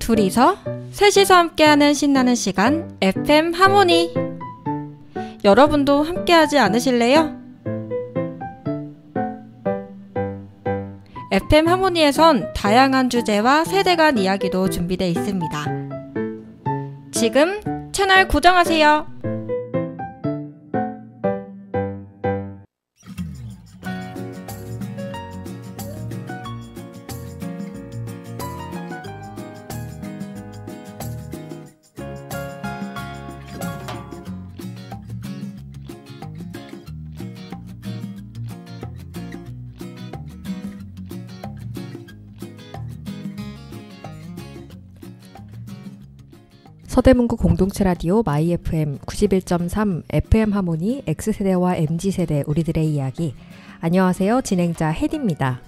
둘이서 셋이서 함께하는 신나는 시간 FM 하모니. 여러분도 함께하지 않으실래요? FM 하모니에선 다양한 주제와 세대 간 이야기도 준비되어 있습니다. 지금 채널 고정하세요. 서대문구 공동체 라디오 마이 FM 91.3 FM 하모니 X세대와 MZ세대 우리들의 이야기. 안녕하세요. 진행자 혜디입니다.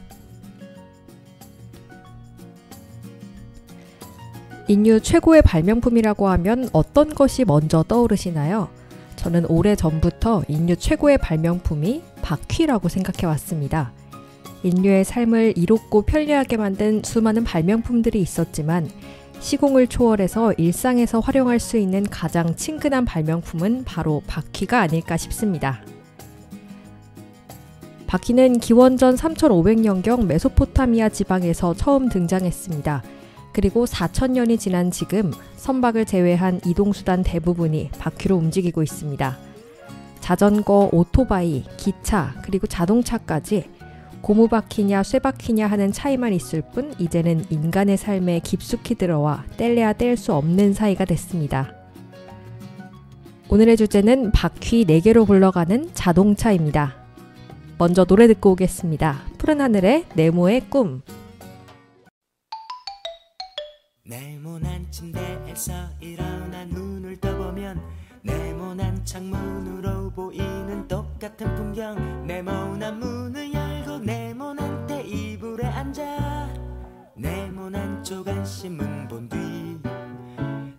인류 최고의 발명품이라고 하면 어떤 것이 먼저 떠오르시나요? 저는 오래전부터 인류 최고의 발명품이 바퀴라고 생각해 왔습니다. 인류의 삶을 이롭고 편리하게 만든 수많은 발명품들이 있었지만 시공을 초월해서 일상에서 활용할 수 있는 가장 친근한 발명품은 바로 바퀴가 아닐까 싶습니다. 바퀴는 기원전 3500년경 메소포타미아 지방에서 처음 등장했습니다. 그리고 4000년이 지난 지금 선박을 제외한 이동수단 대부분이 바퀴로 움직이고 있습니다. 자전거, 오토바이, 기차, 그리고 자동차까지 고무바퀴냐 쇠바퀴냐 하는 차이만 있을 뿐 이제는 인간의 삶에 깊숙이 들어와 뗄래야 뗄 수 없는 사이가 됐습니다. 오늘의 주제는 바퀴 4개로 굴러가는 자동차입니다. 먼저 노래 듣고 오겠습니다. 푸른 하늘의 네모의 꿈. 네모난 침대에서 일어나 눈을 떠보면 네모난 창문으로 보이는 똑같은 풍경. 네모난 문을 열고 네모난 테이블에 앉아 네모난 조간신문 본 뒤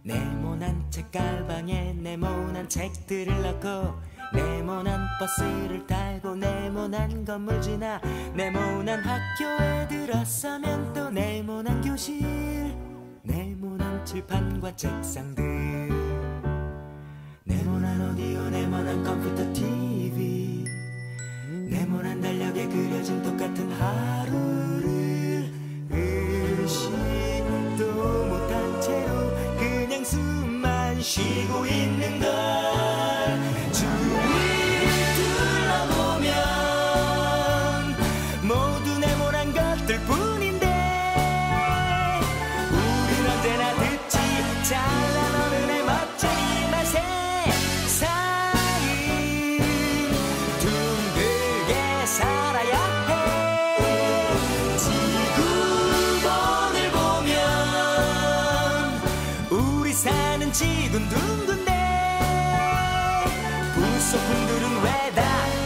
네모난 책가방에 네모난 책들을 넣고 네모난 버스를 타고 네모난 건물 지나 네모난 학교에 들어서면 또 네모난 교실 네모난 칠판과 책상들 네모난 오디오 네모난 컴퓨터 TV 네모난 달력에 그려진 똑같은 하루를 의식도 못한 채로 그냥 숨만 쉬고 있는 걸 주위를 둘러보면 모두 네모난 것들 뿐인데 우린 언제나 듣지 잘난 어른의 멋진 이 맛에 지근둥근데 부속품들은 왜 다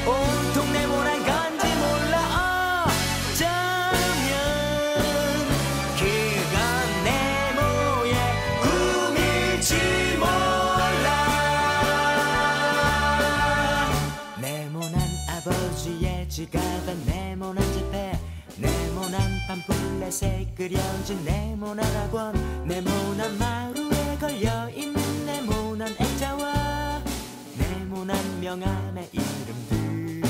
온통 네모난 건지 몰라. 어쩌면 그건 네모의 꿈일지 몰라. 네모난 아버지의 지갑에 네모난 지폐 네모난 팜플렛에 그려진 네모난 학원 네모난 마루에 걸려있는 네모난 액자와 네모난 명함의 이름들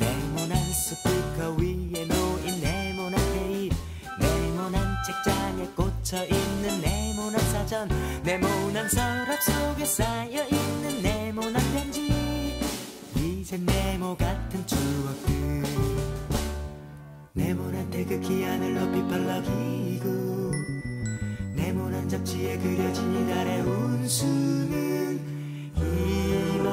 네모난 스피커 위에 놓인 네모난 테이프 네모난 책장에 꽂혀있는 네모난 사전 네모난 서랍 속에 쌓여있는 네모난 편지 이제 네모 같은 추억들 네모난 태극기 하늘 높이 팔락이고 네모난 잡지에 그려진 이달의 운수는 희망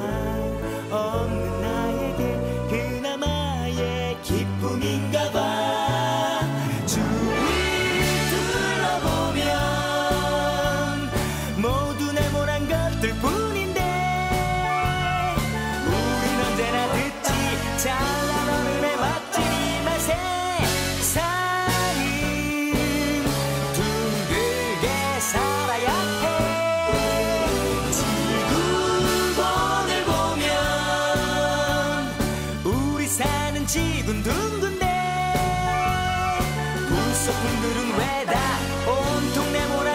없는 나에게 그나마의 기쁨인가 봐. 주위를 둘러보면 모두 네모난 것들 뿐인데 우린 언제나 듣지 잘난 어른의 멋진 이 맛에 지근둥근데 부속품들은 왜 다 온통 네모난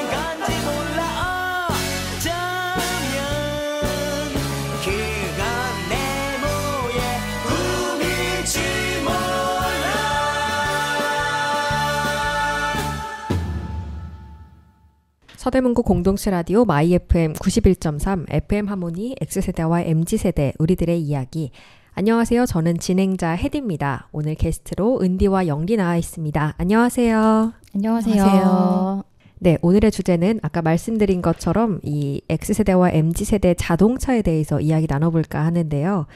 서대문구 공동체 라디오 마이 FM 91.3 FM 하모니 X세대와 MZ세대 우리들의 이야기. 안녕하세요. 저는 진행자 혜디입니다. 오늘 게스트로 은디와 영디 나와 있습니다. 안녕하세요. 안녕하세요. 네, 오늘의 주제는 아까 말씀드린 것처럼 이 X세대와 MZ세대 자동차에 대해서 이야기 나눠볼까 하는데요.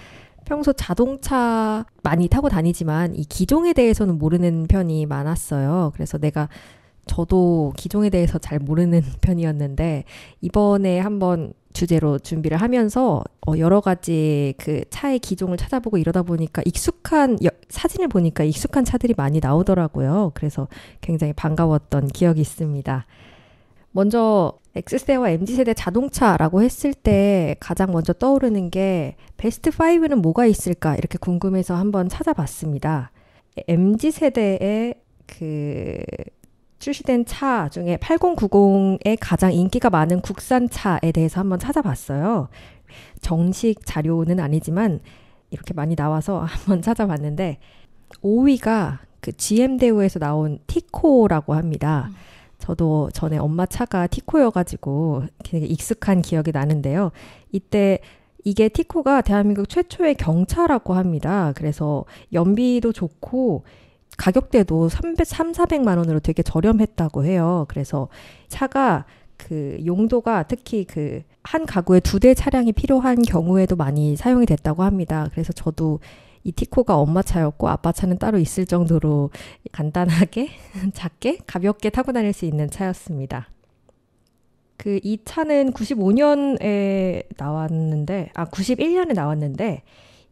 평소 자동차 많이 타고 다니지만 이 기종에 대해서는 모르는 편이 많았어요. 그래서 저도 기종에 대해서 잘 모르는 편이었는데 이번에 한번 주제로 준비를 하면서 여러 가지 그 차의 기종을 찾아보고 이러다 보니까 사진을 보니까 익숙한 차들이 많이 나오더라고요. 그래서 굉장히 반가웠던 기억이 있습니다. 먼저 X세대와 MZ세대 자동차라고 했을 때 가장 먼저 떠오르는 게 베스트 5는 뭐가 있을까 이렇게 궁금해서 한번 찾아봤습니다. MZ세대의 출시된 차 중에 8090에 가장 인기가 많은 국산차에 대해서 한번 찾아봤어요. 정식 자료는 아니지만 이렇게 많이 나와서 한번 찾아봤는데 5위가 그 GM대우에서 나온 티코라고 합니다. 저도 전에 엄마 차가 티코여가지고 되게 익숙한 기억이 나는데요. 이게 티코가 대한민국 최초의 경차라고 합니다. 그래서 연비도 좋고 가격대도 400만 원으로 되게 저렴했다고 해요. 그래서 차가 그 용도가 특히 그 한 가구에 2대 차량이 필요한 경우에도 많이 사용이 됐다고 합니다. 그래서 저도 이 티코가 엄마 차였고 아빠 차는 따로 있을 정도로 간단하게, 작게, 가볍게 타고 다닐 수 있는 차였습니다. 이 차는 91년에 나왔는데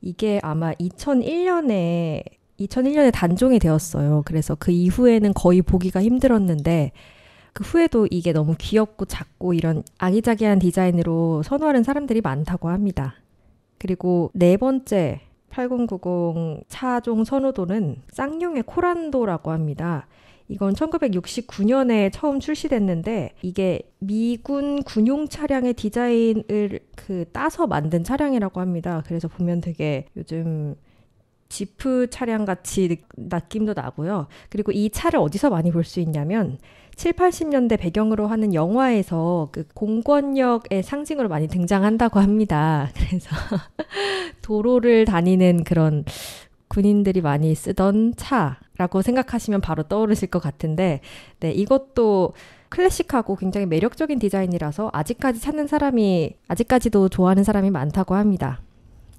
이게 아마 2001년에 단종이 되었어요. 그래서 그 이후에는 거의 보기가 힘들었는데 그 후에도 이게 너무 귀엽고 작고 이런 아기자기한 디자인으로 선호하는 사람들이 많다고 합니다. 그리고 네 번째 8090 차종 선호도는 쌍용의 코란도라고 합니다. 이건 1969년에 처음 출시됐는데 이게 미군 군용 차량의 디자인을 따서 만든 차량이라고 합니다. 그래서 보면 되게 요즘 지프 차량 같이 느낌도 나고요. 그리고 이 차를 어디서 많이 볼 수 있냐면 7, 80년대 배경으로 하는 영화에서 그 공권력의 상징으로 많이 등장한다고 합니다. 그래서 도로를 다니는 그런 군인들이 많이 쓰던 차라고 생각하시면 바로 떠오르실 것 같은데 네, 이것도 클래식하고 굉장히 매력적인 디자인이라서 아직까지도 좋아하는 사람이 많다고 합니다.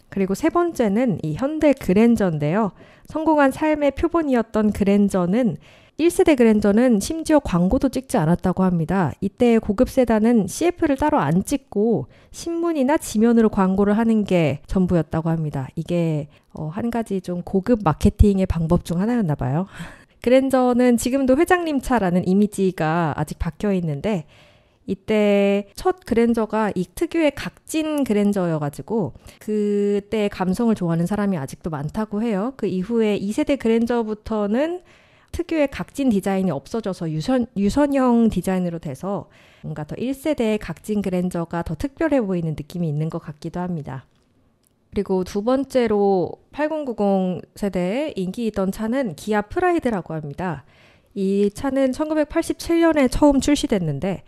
그리고 세 번째는 이 현대 그랜저인데요. 성공한 삶의 표본이었던 그랜저는 1세대 그랜저는 심지어 광고도 찍지 않았다고 합니다. 이때 고급 세단은 CF를 따로 안 찍고 신문이나 지면으로 광고를 하는 게 전부였다고 합니다. 이게 한 가지 좀 고급 마케팅의 방법 중 하나였나 봐요. 그랜저는 지금도 회장님 차라는 이미지가 아직 박혀 있는데 이때 첫 그랜저가 이 특유의 각진 그랜저여가지고 그때 감성을 좋아하는 사람이 아직도 많다고 해요. 그 이후에 2세대 그랜저부터는 특유의 각진 디자인이 없어져서 유선형 디자인으로 돼서 뭔가 더 1세대의 각진 그랜저가 더 특별해 보이는 느낌이 있는 것 같기도 합니다. 그리고 두 번째로 8090 세대에 인기 있던 차는 기아 프라이드라고 합니다. 이 차는 1987년에 처음 출시됐는데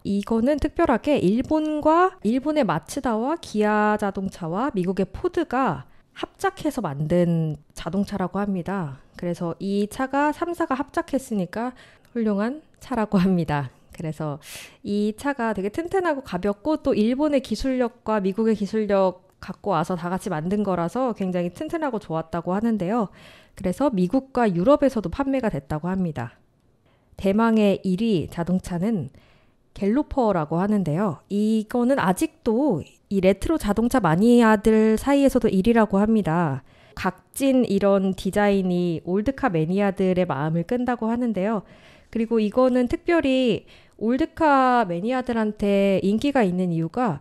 이거는 특별하게 일본의 마츠다와 기아 자동차와 미국의 포드가 합작해서 만든 자동차라고 합니다. 그래서 이 차가 3사가 합작했으니까 훌륭한 차라고 합니다. 그래서 이 차가 되게 튼튼하고 가볍고 또 일본의 기술력과 미국의 기술력 갖고 와서 다 같이 만든 거라서 굉장히 튼튼하고 좋았다고 하는데요. 그래서 미국과 유럽에서도 판매가 됐다고 합니다. 대망의 1위 자동차는 갤로퍼라고 하는데요. 이거는 아직도 이 레트로 자동차 마니아들 사이에서도 1위라고 합니다. 각진 이런 디자인이 올드카 매니아들의 마음을 끈다고 하는데요. 그리고 이거는 특별히 올드카 매니아들한테 인기가 있는 이유가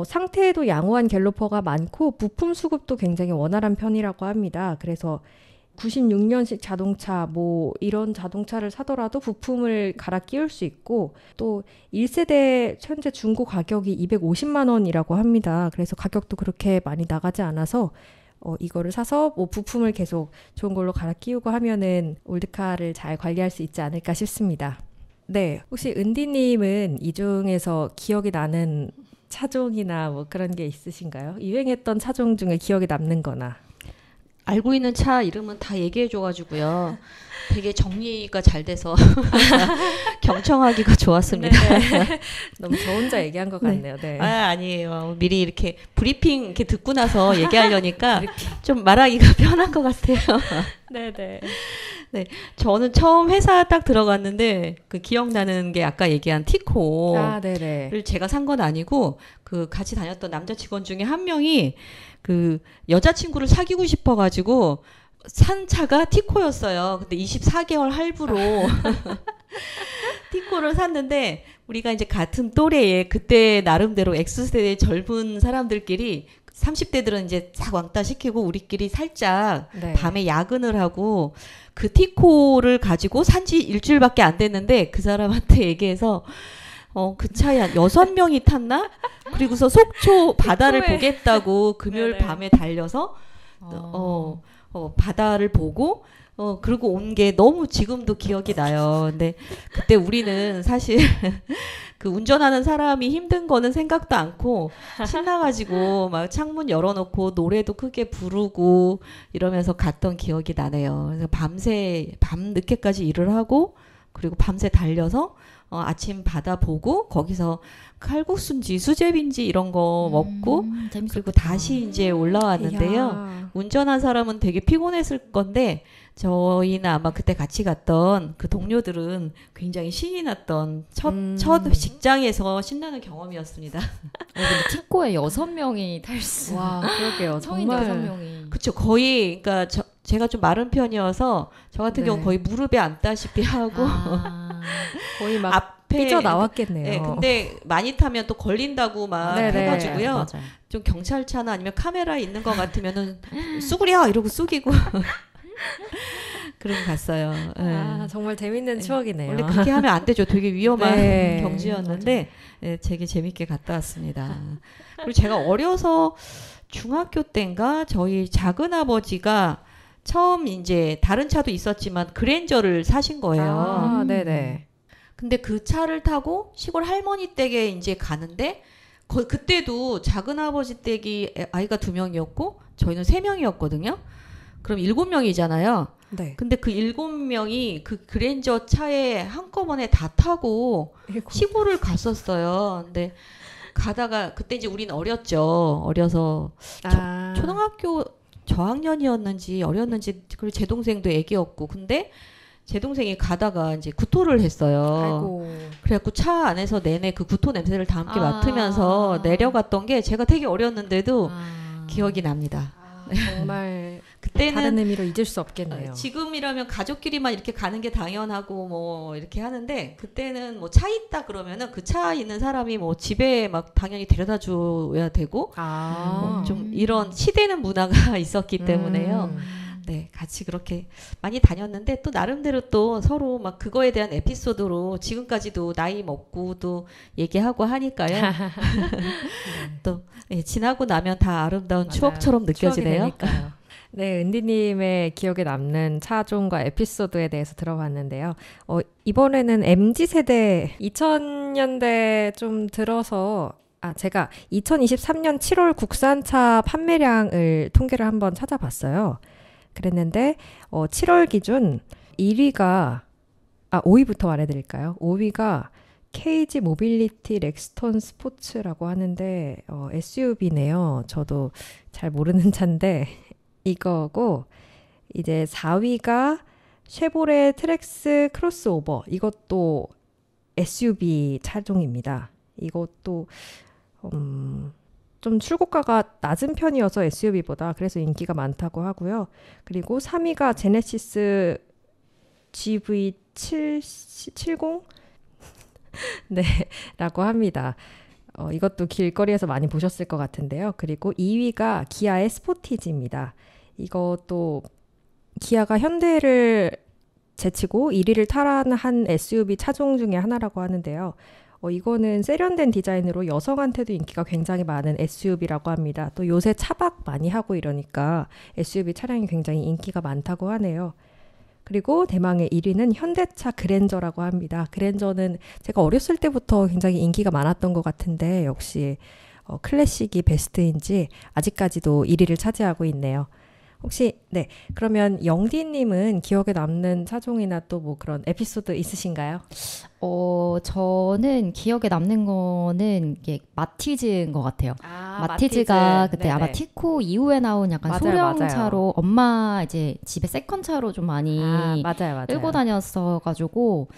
상태에도 양호한 갤로퍼가 많고 부품 수급도 굉장히 원활한 편이라고 합니다. 그래서 96년식 자동차 이런 자동차를 사더라도 부품을 갈아 끼울 수 있고 또 1세대 현재 중고 가격이 250만 원이라고 합니다. 그래서 가격도 그렇게 많이 나가지 않아서 이거를 사서 부품을 계속 좋은 걸로 갈아 끼우고 하면은 올드카를 잘 관리할 수 있지 않을까 싶습니다. 네, 혹시 은디님은 이 중에서 기억이 나는 차종이나 뭐 그런 게 있으신가요? 유행했던 차종 중에 기억에 남는 거나. 알고 있는 차 이름은 다 얘기해줘가지고요. 되게 정리가 잘 돼서 경청하기가 좋았습니다. 너무 저 혼자 얘기한 것 같네요. 네. 아니에요. 미리 이렇게 브리핑 이렇게 듣고 나서 얘기하려니까 좀 말하기가 편한 것 같아요. 네네. 네, 저는 처음 회사 딱 들어갔는데 그 기억나는 게 아까 얘기한 티코를 네네. 제가 산 건 아니고 그 같이 다녔던 남자 직원 중에 한 명이 그 여자친구를 사귀고 싶어가지고 산 차가 티코였어요. 근데 24개월 할부로 티코를 샀는데 우리가 이제 같은 또래에 그때 나름대로 X세대 젊은 사람들끼리 30대들은 이제 싹 왕따 시키고 우리끼리 살짝 네. 밤에 야근을 하고 그 티코를 가지고 산지 일주일밖에 안 됐는데 그 사람한테 얘기해서 그 차에 한 6명이 탔나? 그리고서 속초 바다를 보겠다고 금요일 네네. 밤에 달려서 바다를 보고 그러고 온 게 너무 지금도 기억이 나요. 근데 그때 우리는 사실 그 운전하는 사람이 힘든 거는 생각도 않고 신나가지고 막 창문 열어놓고 노래도 크게 부르고 이러면서 갔던 기억이 나네요. 그래서 밤 늦게까지 일을 하고 그리고 밤새 달려서 아침 바다 보고 거기서 칼국수인지 수제비인지 이런 거 먹고 그리고 다시 이제 올라왔는데요. 이야. 운전한 사람은 되게 피곤했을 건데 저희는 아마 그때 같이 갔던 그 동료들은 굉장히 신이 났던 첫 직장에서 신나는 경험이었습니다. 근데 티코에 6명이 탈 수. 와, 그러게요. 성인 정말 6명이. 그쵸. 거의 그러니까 제가 좀 마른 편이어서 저 같은 네. 경우 거의 무릎에 앉다시피 하고 거의 막 앞에 삐져 나왔겠네요. 네, 근데 많이 타면 또 걸린다고 막 네네. 해가지고요. 맞아요. 좀 경찰차나 아니면 카메라 있는 것 같으면은 쑥으려 이러고 쑥이고 그러고 갔어요. 네. 정말 재밌는 추억이네요. 원래 그렇게 하면 안 되죠. 되게 위험한 네. 경지였는데 되게 재밌게 갔다 왔습니다. 그리고 제가 어려서 중학교 때인가 저희 작은 아버지가 처음 이제 다른 차도 있었지만 그랜저를 사신 거예요. 네네. 근데 그 차를 타고 시골 할머니 댁에 이제 가는데 그때도 작은 아버지 댁이 아이가 2명이었고 저희는 3명이었거든요. 그럼 7명이잖아요. 네. 근데 그 7명이 그 그랜저 차에 한꺼번에 다 타고 시골을 갔었어요. 근데 가다가 그때 이제 우린 어렸죠. 어려서 초등학교 저학년이었는지 어렸는지 그리고 제 동생도 애기였고 근데 제 동생이 가다가 이제 구토를 했어요. 아이고. 그래갖고 차 안에서 내내 그 구토 냄새를 다 함께 맡으면서 내려갔던 게 제가 되게 어렸는데도 기억이 납니다. 정말 그때는 다른 의미로 잊을 수 없겠네요. 지금이라면 가족끼리만 이렇게 가는 게 당연하고 뭐 이렇게 하는데 그때는 뭐 차 있다 그러면은 그 차 있는 사람이 뭐 집에 막 당연히 데려다 줘야 되고 좀 이런 시대는 문화가 있었기 때문에요. 네, 같이 그렇게 많이 다녔는데 또 나름대로 또 서로 막 그거에 대한 에피소드로 지금까지도 나이 먹고도 얘기하고 하니까요. 또 지나고 나면 다 아름다운 맞아요. 추억처럼 느껴지네요. 네, 은디님의 기억에 남는 차종과 에피소드에 대해서 들어봤는데요. 이번에는 MZ세대 2000년대 좀 들어서 제가 2023년 7월 국산차 판매량을 통계를 한번 찾아봤어요. 그랬는데 7월 기준 5위부터 말해드릴까요? 5위가 KG 모빌리티 렉스턴 스포츠라고 하는데 SUV네요. 저도 잘 모르는 차인데 이거고 이제 4위가 쉐보레 트랙스 크로스오버 이것도 SUV 차종입니다. 이것도 좀 출고가가 낮은 편이어서 SUV보다 그래서 인기가 많다고 하고요. 그리고 3위가 제네시스 GV70 네, 라고 합니다. 이것도 길거리에서 많이 보셨을 것 같은데요. 그리고 2위가 기아의 스포티지입니다. 이것도 기아가 현대를 제치고 1위를 탈환한 SUV 차종 중에 하나라고 하는데요. 이거는 세련된 디자인으로 여성한테도 인기가 굉장히 많은 SUV라고 합니다. 또 요새 차박 많이 하고 이러니까 SUV 차량이 굉장히 인기가 많다고 하네요. 그리고 대망의 1위는 현대차 그랜저라고 합니다. 그랜저는 제가 어렸을 때부터 굉장히 인기가 많았던 것 같은데 역시 클래식이 베스트인지 아직까지도 1위를 차지하고 있네요. 혹시 네 그러면 영디님은 기억에 남는 차종이나 또 뭐 그런 에피소드 있으신가요? 저는 기억에 남는 거는 이게 마티즈인 것 같아요. 마티즈가 마티즈. 그때 네네. 아마 티코 이후에 나온 약간 맞아요, 소형차로 엄마 이제 집에 세컨차로 좀 많이 맞아요. 끌고 다녔어가지고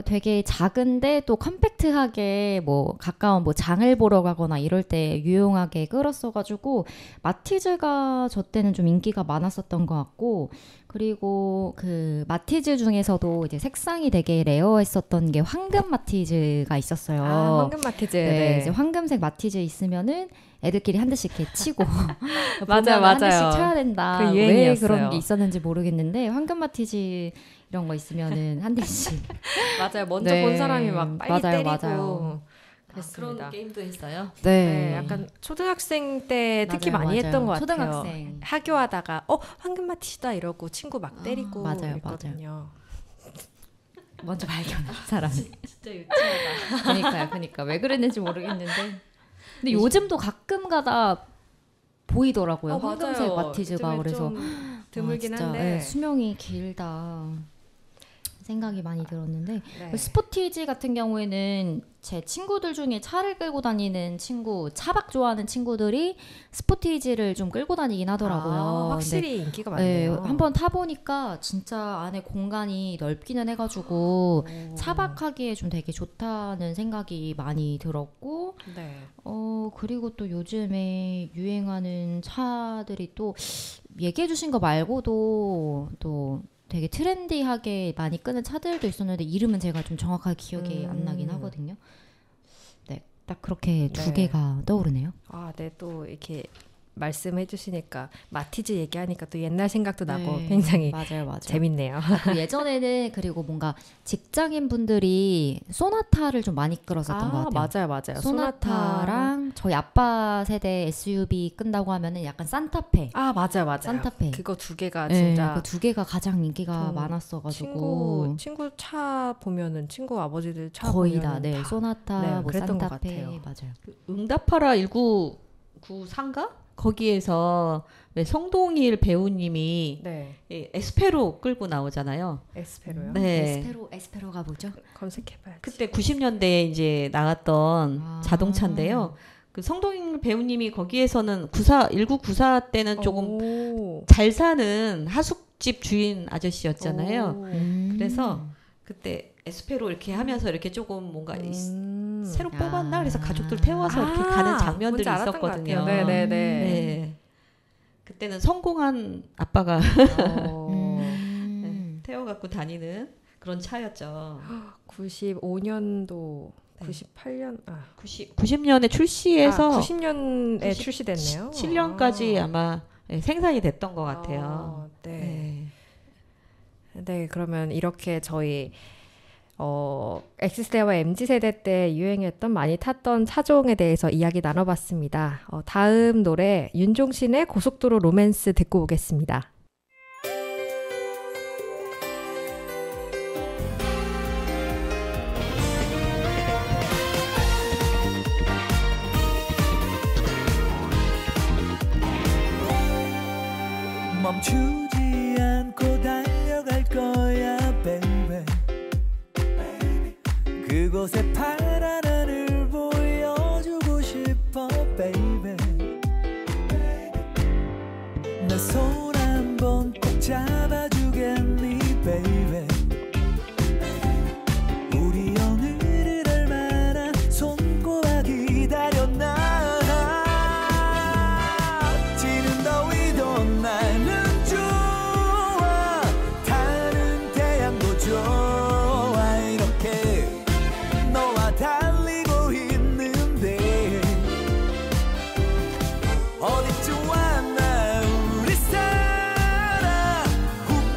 되게 작은데 또 컴팩트하게 뭐 가까운 뭐 장을 보러 가거나 이럴 때 유용하게 끌었어가지고 마티즈가 저 때는 좀 인기가 많았었던 것 같고 그리고 그 마티즈 중에서도 이제 색상이 되게 레어했었던 게 황금 마티즈가 있었어요. 황금 마티즈. 네, 이제 황금색 마티즈 있으면은 애들끼리 한 대씩 이렇게 치고 맞아요, 보면 한 대씩 맞아요. 쳐야 된다. 그 왜 유행이었어요. 그런 게 있었는지 모르겠는데 황금 마티즈 이런 거 있으면은 한 대씩 맞아요. 먼저 네. 본 사람이 막 빨리 맞아요, 때리고 맞아요. 그랬습니다. 그런 게임도 했어요. 네, 약간 초등학생 때 특히 맞아요, 많이 맞아요. 했던 것 같아요. 초등학생. 하교하다가 황금 마티즈다 이러고 친구 막 때리고 맞아요, 그랬거든요. 먼저 발견한 사람이. 진짜 유치하다. 그러니까 왜 그랬는지 모르겠는데. 근데 요즘도 가끔 가다 보이더라고요. 황금색 마티즈가 요즘에 그래서 좀 드물긴 진짜, 한데 네, 수명이 길다 생각이 많이 들었는데 네. 스포티지 같은 경우에는 제 친구들 중에 차를 끌고 다니는 친구, 차박 좋아하는 친구들이 스포티지를 좀 끌고 다니긴 하더라고요. 확실히 인기가 네, 많네요. 한번 타보니까 진짜 안에 공간이 넓기는 해가지고 차박하기에 좀 되게 좋다는 생각이 많이 들었고 네. 그리고 또 요즘에 유행하는 차들이 또 얘기해 주신 거 말고도 또 되게 트렌디하게 많이 끄는 차들도 있었는데 이름은 제가 좀 정확하게 기억이 안 나긴 하거든요. 네, 딱 그렇게 두 네. 개가 떠오르네요. 네, 또 이렇게 말씀해 주시니까 마티즈 얘기하니까 또 옛날 생각도 나고 네, 굉장히 맞아요. 재밌네요. 그 예전에는 그리고 뭔가 직장인 분들이 소나타를 좀 많이 끌었었던 것 같아요. 맞아요. 소나타랑 저희 아빠 세대 SUV 끈다고 하면은 약간 산타페. 맞아요. 산타페. 그거 두 개가 네, 진짜 그 두 개가 가장 인기가 좀 많았어가지고 친구 차 보면은 친구 아버지들 차 거의 보면은 다 네, 소나타, 네, 뭐 그랬던 것 산타페 같아요. 맞아요. 응답하라 1994인가? 거기에서 왜 성동일 배우님이 네, 에스페로 끌고 나오잖아요. 에스페로요. 네. 에스페로가 뭐죠? 검색해봐야지. 그때 90년대에 이제 나왔던 아. 자동차인데요. 그 성동일 배우님이 거기에서는 1994 때는 조금 오. 잘 사는 하숙집 주인 아저씨였잖아요. 오. 그래서 그때 에스페로 이렇게 하면서 이렇게 조금 뭔가 새로 아. 뽑았나 그래서 가족들 태워서 이렇게 가는 장면들이 뭔지 알았던 것 있었거든요. 같아요. 네네네. 네. 그때는 성공한 아빠가 음. 태워갖고 다니는 그런 차였죠. 95년도, 네. 98년, 90년에 출시해서 90년에 90 출시됐네요. 7년까지 아마 생산이 됐던 것 같아요. 네. 네, 그러면 이렇게 저희 X세대와 MZ세대 때 유행했던 많이 탔던 차종에 대해서 이야기 나눠봤습니다. 다음 노래 윤종신의 고속도로 로맨스 듣고 오겠습니다. 멈추지 않고 달려갈 거야 baby 그곳에 파란 하늘 보여주고 싶어 baby 내 손 한번 꼭 잡아주겠니 baby 우리 오늘을 얼마나 손꼽아 기다렸나 지는 더위도 나는 좋아 타는 태양도 좋아 이렇게 너와 달리고 있는데 어디쯤 왔나 우리 사랑 훅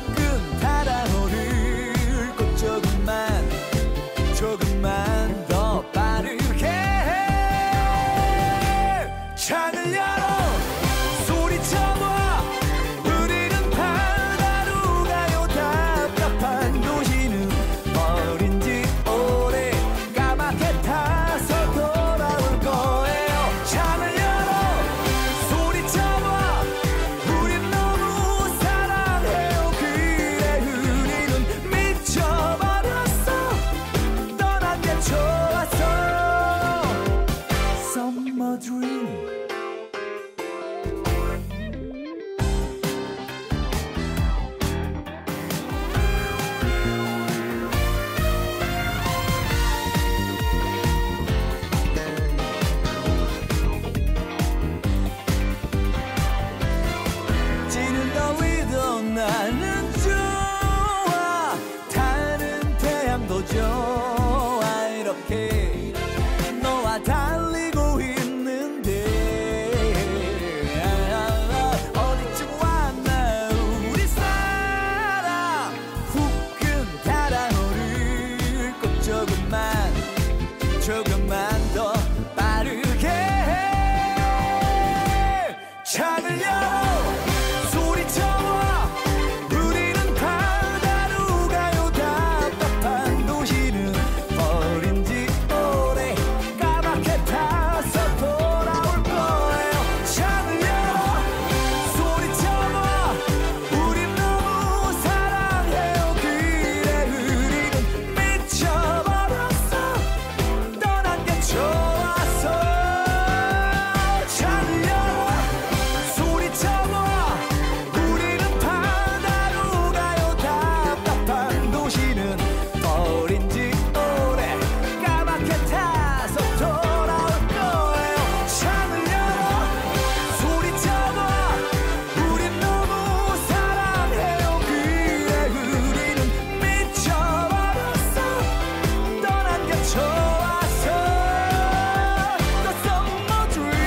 나는 좋아 다른 태양도 좋아 이렇게 너와 달리고 있는데 어디쯤 왔나 우리 사랑 후끈 달아오를 것 조금만 더 빠르게 창을 열어 소리쳐봐 우리는 바다로 가요 답답한 도시는 버린 지 오래 까맣게 타서 돌아올 거예요 창을 열어 소리쳐봐 우린 너무 사랑해요 그래 우리는 미쳐버렸어 떠난 게 좋았어 창을 열어 소리쳐봐 우리는 바다로 가요 답답한 도시는 버린 지 오래 까맣게 타서 돌아올 거예요 창을 열어 소리쳐봐 우린 너무 사랑해요 그래 우리는 미쳐버렸어 떠난 게 좋았어 The summer dream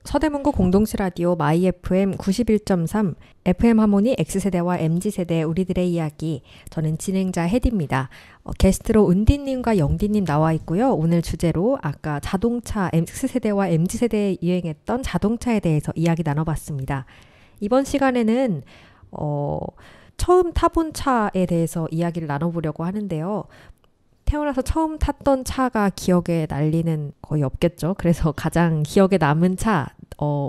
서대문구 공동시 라디오 마이 FM 91.3 FM 하모니 X세대와 MZ세대 우리들의 이야기. 저는 진행자 혜디입니다. 게스트로 은디님과 영디님 나와 있고요. 오늘 주제로 아까 자동차 X세대와 MZ세대에 유행했던 자동차에 대해서 이야기 나눠봤습니다. 이번 시간에는 처음 타본 차에 대해서 이야기를 나눠보려고 하는데요. 태어나서 처음 탔던 차가 기억에 날 리는 거의 없겠죠. 그래서 가장 기억에 남은 차,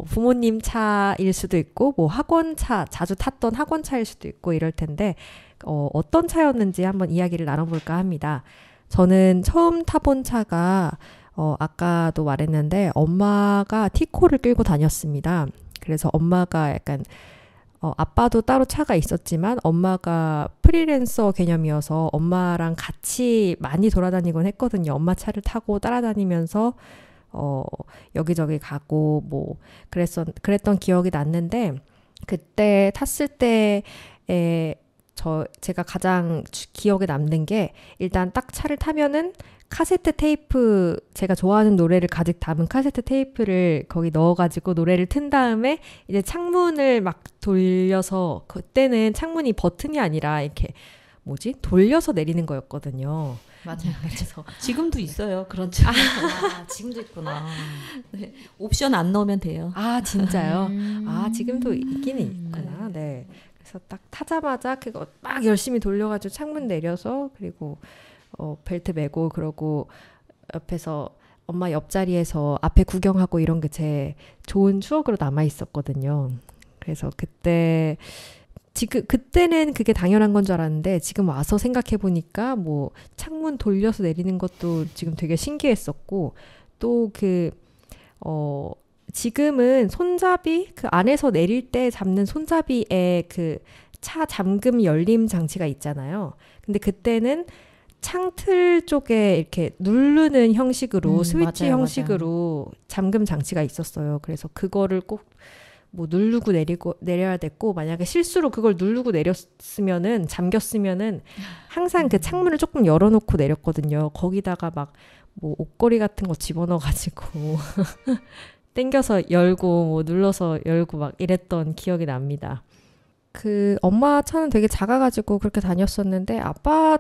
부모님 차일 수도 있고, 뭐 학원차, 자주 탔던 학원차일 수도 있고 이럴 텐데, 어떤 차였는지 한번 이야기를 나눠볼까 합니다. 저는 처음 타본 차가, 아까도 말했는데, 엄마가 티코를 끌고 다녔습니다. 그래서 엄마가 약간, 아빠도 따로 차가 있었지만 엄마가 프리랜서 개념이어서 엄마랑 같이 많이 돌아다니곤 했거든요. 엄마 차를 타고 따라다니면서 여기저기 가고 뭐 그랬던 기억이 났는데 그때 탔을 때에 제가 가장 기억에 남는 게 일단 딱 차를 타면은 카세트 테이프, 제가 좋아하는 노래를 가득 담은 카세트 테이프를 거기 넣어가지고 노래를 튼 다음에 이제 창문을 막 돌려서, 그때는 창문이 버튼이 아니라 이렇게 돌려서 내리는 거였거든요. 맞아요. 그래서 지금도 있어요 그런 차. 지금도 있구나. 네, 옵션 안 넣으면 돼요. 아, 진짜요? 지금도 있기는 있구나. 네. 그래서 딱 타자마자 그거 막 열심히 돌려가지고 창문 내려서, 그리고 벨트 매고, 그러고 옆에서 엄마 옆자리에서 앞에 구경하고 이런 게 제 좋은 추억으로 남아 있었거든요. 그래서 그때는 그게 당연한 건 줄 알았는데 지금 와서 생각해 보니까 뭐 창문 돌려서 내리는 것도 지금 되게 신기했었고, 또 지금은 손잡이, 그 안에서 내릴 때 잡는 손잡이에 그 차 잠금 열림 장치가 있잖아요. 근데 그때는 창틀 쪽에 이렇게 누르는 형식으로, 스위치 맞아요, 형식으로 잠금 장치가 있었어요. 그래서 그거를 꼭 뭐 누르고 내려야 됐고, 만약에 실수로 그걸 누르고 내렸으면은, 잠겼으면은 항상 그 창문을 조금 열어놓고 내렸거든요. 거기다가 막 뭐 옷걸이 같은 거 집어넣어가지고 땡겨서 열고 뭐 눌러서 열고 막 이랬던 기억이 납니다. 엄마 차는 되게 작아가지고 그렇게 다녔었는데, 아빠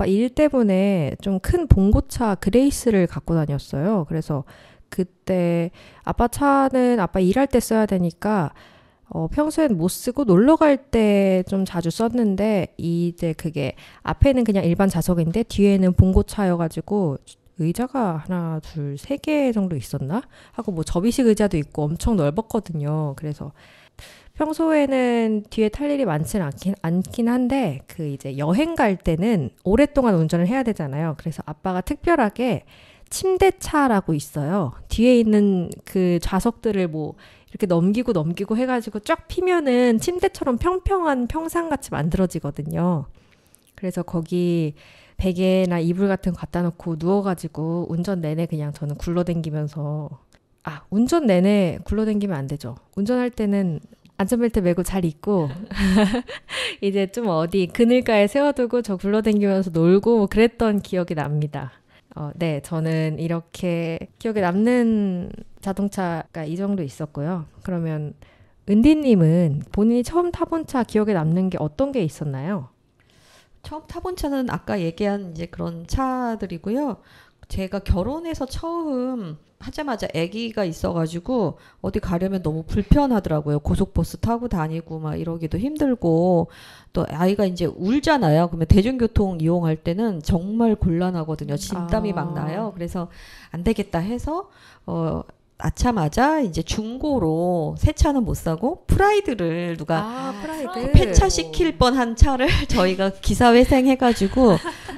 일 때문에 좀 큰 봉고차 그레이스를 갖고 다녔어요. 그래서 그때 아빠 차는 아빠 일할 때 써야 되니까 평소엔 못 쓰고 놀러 갈 때 좀 자주 썼는데, 이제 그게 앞에는 그냥 일반 좌석인데 뒤에는 봉고차여가지고 의자가 하나, 둘, 세 개 정도 있었나? 하고 뭐 접이식 의자도 있고 엄청 넓었거든요. 그래서 평소에는 뒤에 탈 일이 많지는 않긴 한데 그 이제 여행 갈 때는 오랫동안 운전을 해야 되잖아요. 그래서 아빠가 특별하게 침대차라고 있어요. 뒤에 있는 그 좌석들을 뭐 이렇게 넘기고 해가지고 쫙 피면은 침대처럼 평평한 평상같이 만들어지거든요. 그래서 거기 베개나 이불 같은 거 갖다 놓고 누워가지고 운전 내내 그냥 저는 굴러댕기면서 운전 내내 굴러댕기면 안 되죠. 운전할 때는 안전벨트 매고 잘 있고 이제 좀 어디 그늘가에 세워두고 저 굴러댕기면서 놀고 뭐 그랬던 기억이 납니다. 네, 저는 이렇게 기억에 남는 자동차가 이 정도 있었고요. 그러면 은디님은 본인이 처음 타본 차 기억에 남는 게 어떤 게 있었나요? 처음 타본 차는 아까 얘기한 이제 그런 차들이고요. 제가 결혼해서 처음 하자마자 아기가 있어가지고 어디 가려면 너무 불편하더라고요. 고속버스 타고 다니고 막 이러기도 힘들고 또 아이가 이제 울잖아요. 그러면 대중교통 이용할 때는 정말 곤란하거든요. 진땀이 막 나요. 그래서 안 되겠다 해서 낳자마자 이제 중고로 새 차는 못 사고 프라이드를 누가 프라이드. 폐차시킬 뻔한 차를 저희가 기사회생 해가지고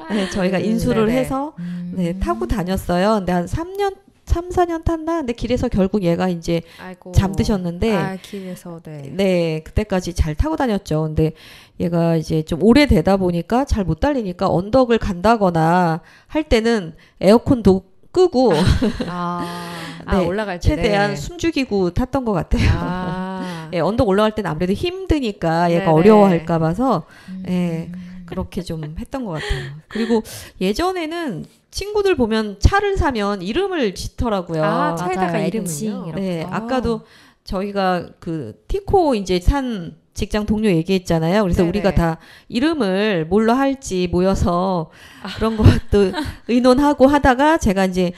네, 저희가 인수를 네네. 해서 네, 타고 다녔어요. 근데 한 3-4년 탔나? 근데 길에서 결국 얘가 이제 아이고. 잠드셨는데 길에서 네, 그때까지 잘 타고 다녔죠. 근데 얘가 이제 좀 오래되다 보니까 잘 못 달리니까 언덕을 간다거나 할 때는 에어컨도 끄고 네, 올라갈 때 최대한 숨죽이고 탔던 것 같아요. 예, 언덕 올라갈 때는 아무래도 힘드니까 얘가 네네. 어려워할까 봐서 예, 그렇게 좀 했던 것 같아요. 그리고 예전에는 친구들 보면 차를 사면 이름을 짓더라고요. 차에다가 맞아요. 이름은요? 애칭 이렇게. 네, 아까도 저희가 그 티코 이제 산 직장 동료 얘기했잖아요. 그래서 네네. 우리가 다 이름을 뭘로 할지 모여서 그런 것도 의논하고 하다가 제가 이제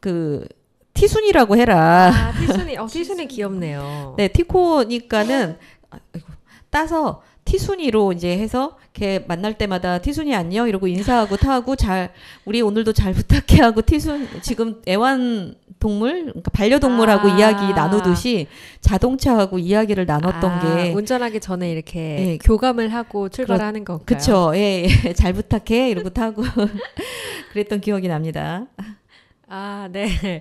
그 티순이라고 해라. 티순이 귀엽네요. 네, 티코니까는 따서 티순이로 이제 해서 걔 만날 때마다 티순이 안녕 이러고 인사하고 타고 우리 오늘도 잘 부탁해 하고 티순 지금 애완동물 그러니까 반려동물하고 이야기 나누듯이 자동차하고 이야기를 나눴던 게 운전하기 전에 이렇게 네. 교감을 하고 출발하는 건가요? 그쵸. 예, 예. 잘 부탁해 이러고 타고 그랬던 기억이 납니다. 네.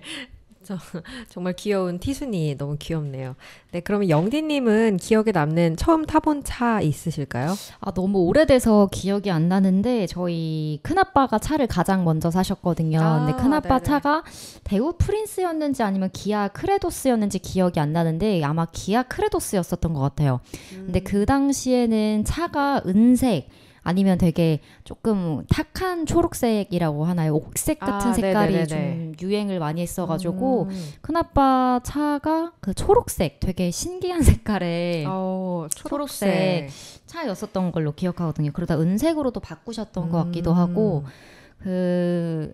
정말 귀여운 티순이 너무 귀엽네요. 네, 그러면 영디님은 기억에 남는 처음 타본 차 있으실까요? 너무 오래돼서 기억이 안 나는데 저희 큰아빠가 차를 가장 먼저 사셨거든요. 근데 큰아빠 네네. 차가 대우 프린스였는지 아니면 기아 크레도스였는지 기억이 안 나는데 아마 기아 크레도스였었던 것 같아요. 근데 그 당시에는 차가 은색 아니면 되게 조금 탁한 초록색이라고 하나요? 옥색 같은 색깔이 네네네네. 좀 유행을 많이 했어가지고 큰아빠 차가 그 초록색 되게 신기한 색깔의 초록색 차였었던 걸로 기억하거든요. 그러다 은색으로도 바꾸셨던 것 같기도 하고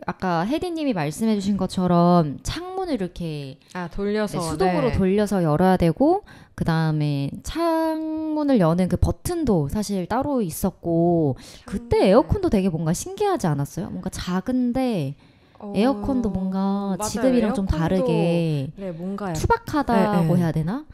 아까 혜디님이 말씀해주신 것처럼 창문을 이렇게 돌려서 수동으로 돌려서 열어야 되고 그 다음에 창문을 여는 그 버튼도 사실 따로 있었고 그때 에어컨도 되게 뭔가 신기하지 않았어요? 뭔가 작은데 에어컨도 뭔가 맞아요. 지금이랑 좀 다르게 뭔가 투박하다고 해야 되나?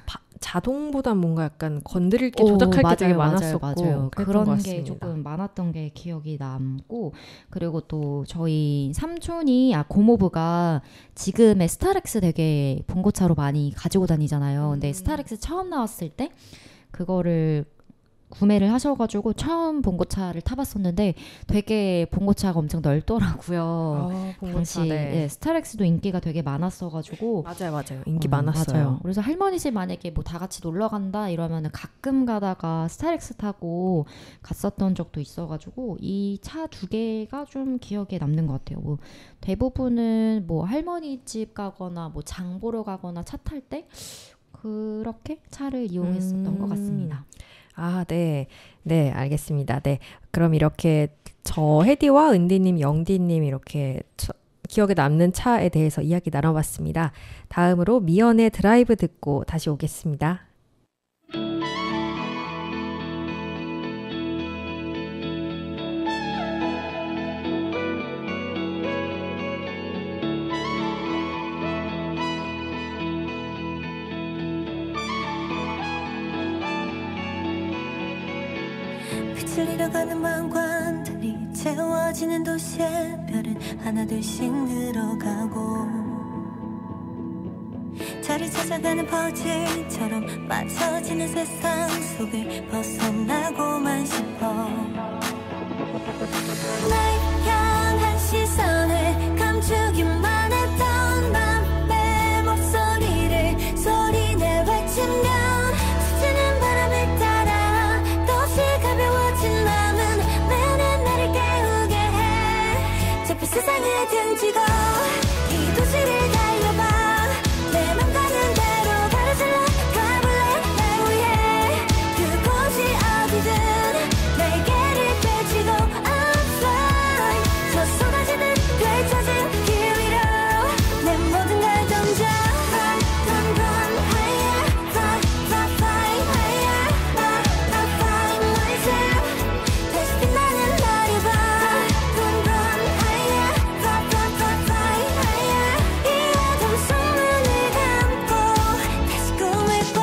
자동보다 뭔가 약간 건드릴 게 조작할 게 되게 많았었고 맞아요. 그랬던 그런 것 게 같습니다. 조금 많았던 게 기억이 남고 그리고 또 저희 삼촌이 고모부가 지금의 스타렉스 되게 본고차로 많이 가지고 다니잖아요. 근데 스타렉스 처음 나왔을 때 그거를 구매를 하셔가지고 처음 본고차를 타봤었는데 되게 본고차가 엄청 넓더라고요. 당시 스타렉스도 인기가 되게 많았어가지고 맞아요. 인기 많았어요. 맞아요. 그래서 할머니 집 만약에 뭐 다 같이 놀러 간다 이러면은 가끔 가다가 스타렉스 타고 갔었던 적도 있어가지고 이 차 두 개가 좀 기억에 남는 것 같아요. 뭐 대부분은 뭐 할머니 집 가거나 뭐 장 보러 가거나 차 탈 때 그렇게 차를 이용했었던 것 같습니다. 네, 알겠습니다. 네, 그럼 이렇게 저 혜디와 은디님, 영디님 이렇게 기억에 남는 차에 대해서 이야기 나눠봤습니다. 다음으로 미연의 드라이브 듣고 다시 오겠습니다. 거슬리러 가는 마음과 달리 채워지는 도시의 별은 하나둘씩 늘어가고 자리 찾아가는 퍼즐처럼 맞춰지는 세상 속을 벗어나고만 싶어 날 향한 시선을 감추기만 했던 맘의 목소리를 소리내 외치면 스치는 바람을 따라 또다시 가벼워진 마음은 매일 나를 깨우게 해 좁은 세상을 등지고 이 도시를 달려봐 내 맘 가는 대로 가로질러 가볼래 날 위해 그곳이 어디든 날개를 펼치고 I'm fly 저 쏟아지는 펼쳐진 길 위로 내 모든 걸 던져 Run run run higher Fly fly fly higher I find myself 다시 빛나는 나를 봐 Run run higher Fly fly fly fly higher 이 어둠 속 눈을 감고 다시 꿈을 꿔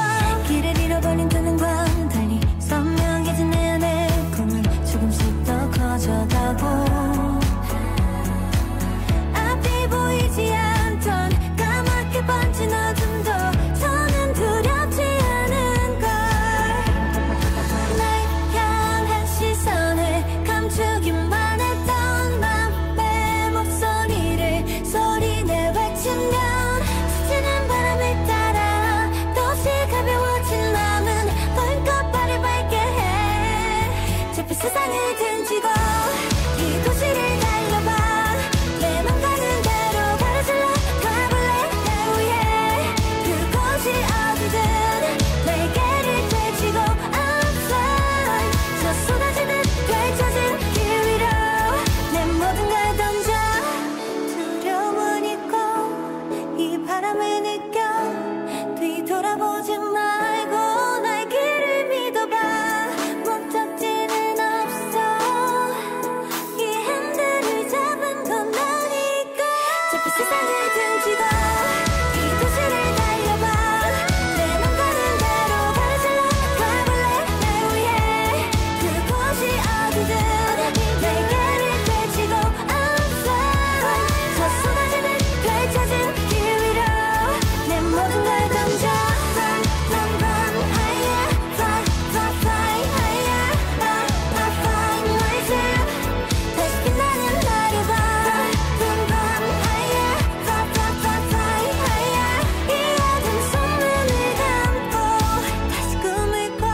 길을 잃어버린 두 눈과 달리 선명해진 내 안의 꿈은 조금씩 더 커져가고 앞이 보이지 않던 까맣게 번진 어둠도 더는 두렵지 않은 걸 날 향한 시선을 감추기만 했던 맘의 목소리를 소리내 외치면 스치는 바람을 따라 또다시 가벼워진 마음은 벌컥 발을 밟게 해 좁은 세상을 등지고 이 도시를 달려봐 내 맘 가는 대로 가로질러 가볼래 날 위해 그곳이 어디든 날개를 펼치고 I'm fly 저 쏟아지는 펼쳐진 길 위로 내 모든 걸 던져 두려움은 있고 이 바람을 느껴 뒤돌아보지 말고 날 길을 믿어봐 목적지는 없어 이 핸들을 잡은 건 나니까 좁은 세상을 등지고 이 도시를 달려봐 내 맘 가는 대로 가로질러 가볼래 날 위해 그곳이 어디든 날개를 펼치고 I'm fly 저 쏟아지는 펼쳐진 길 위로 내 모든 걸 던져 Run run run higher Fly fly fly higher I find myself 다시 빛나는 나를 봐 Run run higher Fly fly fly fly higher 이 어둠 속 눈을 감고 다시 꿈을 꿔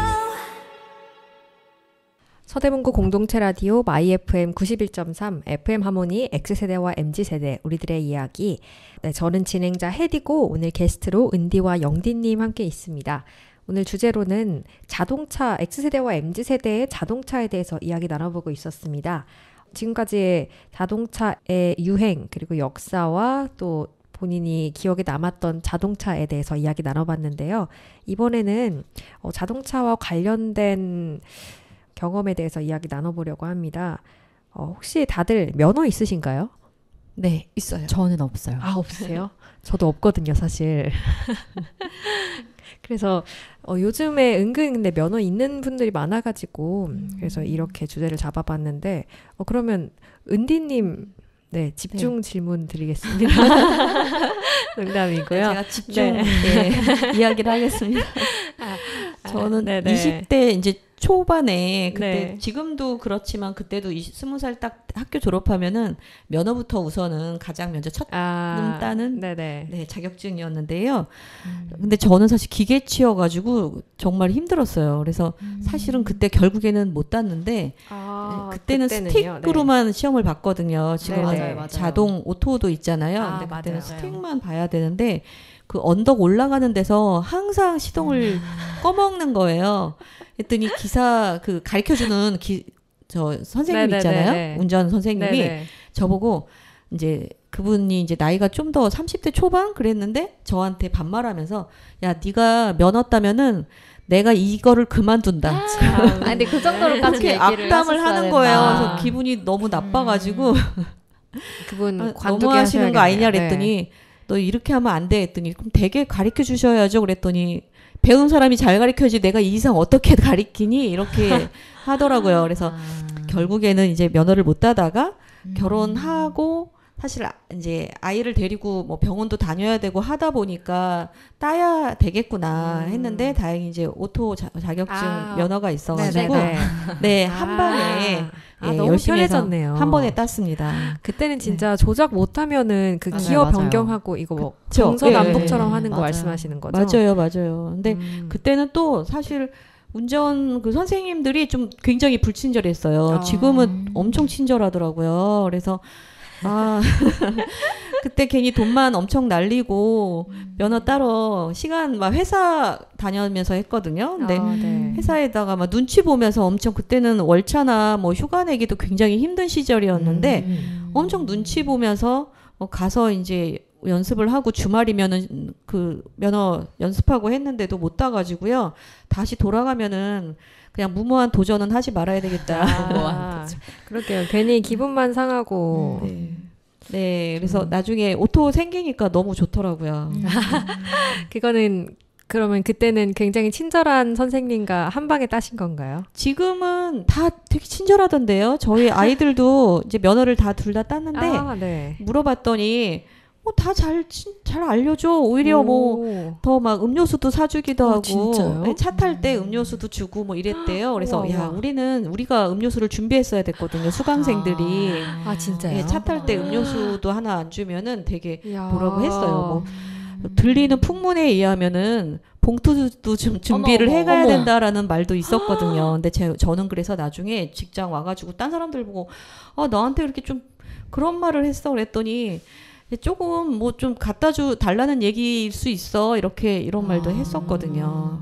서대문구 공동체 라디오 마이 FM 91.3 FM 하모니 X세대와 MZ세대 우리들의 이야기. 네, 저는 진행자 혜디고 오늘 게스트로 은디와 영디님 함께 있습니다. 오늘 주제로는 자동차 X세대와 MZ세대의 자동차에 대해서 이야기 나눠보고 있었습니다. 지금까지의 자동차의 유행 그리고 역사와 또 본인이 기억에 남았던 자동차에 대해서 이야기 나눠봤는데요. 이번에는 자동차와 관련된 경험에 대해서 이야기 나눠보려고 합니다. 혹시 다들 면허 있으신가요? 네, 있어요. 저는 없어요. 아, 없으세요? 저도 없거든요, 사실. 그래서 요즘에 은근 근데 면허 있는 분들이 많아가지고 그래서 이렇게 주제를 잡아봤는데 그러면 은디님 네, 집중 질문 드리겠습니다. 농담이고요. 제가 집중 이야기를 하겠습니다. 저는 20대 이제 초반에 그때 지금도 그렇지만 그때도 20살 딱 학교 졸업하면은 면허부터 우선은 가장 먼저 첫 따는 자격증이었는데요. 근데 저는 사실 기계치여가지고 정말 힘들었어요. 그래서 사실은 그때 결국에는 못 땄는데 그때는 스틱으로만 시험을 봤거든요. 지금은 맞아요. 자동 오토도 있잖아요. 근데 그때는 스틱만 봐야 되는데 그 언덕 올라가는 데서 항상 시동을 꺼먹는 거예요. 했더니 기사 그 가르쳐주는 저 선생님 있잖아요. 운전 선생님이 저보고 이제 그분이 이제 나이가 좀 더 30대 초반 그랬는데 저한테 반말하면서 야 네가 면허 따면은 내가 이거를 그만둔다. 근데 그 정도로까지 그렇게 악담을 하는 거예요. 그래서 기분이 너무 나빠가지고 그분 너무 하시는 거 아니냐 그랬더니 너 이렇게 하면 안 돼 했더니 그럼 되게 가르쳐 주셔야죠 그랬더니 배운 사람이 잘 가르쳐야지 내가 이 이상 어떻게 가르치니 이렇게 하더라고요. 그래서 결국에는 이제 면허를 못 따다가 결혼하고 사실 이제 아이를 데리고 뭐 병원도 다녀야 되고 하다 보니까 따야 되겠구나 했는데 다행히 이제 오토 자격증 면허가 있어가지고 네, 한 방에 예, 너무 열심히 해서 편해졌네요. 한 번에 땄습니다. 그때는 진짜 조작 못하면은 그 기어 맞아요. 변경하고 이거 뭐 그쵸. 동서남북처럼 예, 하는 거 맞아요. 말씀하시는 거죠? 맞아요. 근데 그때는 또 사실 운전 그 선생님들이 좀 굉장히 불친절했어요. 지금은 엄청 친절하더라고요. 그래서 그때 괜히 돈만 엄청 날리고 면허 따러 시간 막 회사 다니면서 했거든요. 근데 네. 회사에다가 막 눈치 보면서 엄청 그때는 월차나 뭐 휴가 내기도 굉장히 힘든 시절이었는데 엄청 눈치 보면서 가서 이제 연습을 하고 주말이면은 그 면허 연습하고 했는데도 못 따가지고요. 다시 돌아가면은 그냥 무모한 도전은 하지 말아야 되겠다. 그러게요. 괜히 기분만 상하고. 네, 그래서 나중에 오토 생기니까 너무 좋더라고요. 그거는 그러면 그때는 굉장히 친절한 선생님과 한 방에 따신 건가요? 지금은 다 되게 친절하던데요. 저희 아이들도 이제 면허를 다 둘 다 땄는데 네. 물어봤더니 다 잘 알려줘. 오히려 뭐 더 막 음료수도 사주기도 하고 진짜요? 차 탈 때 음료수도 주고 뭐 이랬대요. 그래서 우와, 야 우와. 우리가 음료수를 준비했어야 됐거든요. 수강생들이 진짜요? 차 탈 때 음료수도 하나 안 주면은 되게 이야. 뭐라고 했어요. 뭐 들리는 풍문에 의하면은 봉투도 좀 준비를 해가야 된다라는 말도 있었거든요. 근데 저는 그래서 나중에 직장 와가지고 딴 사람들 보고 너한테 이렇게 좀 그런 말을 했어 그랬더니 조금 뭐 좀 갖다 달라는 얘기일 수 있어 이런 말도 했었거든요.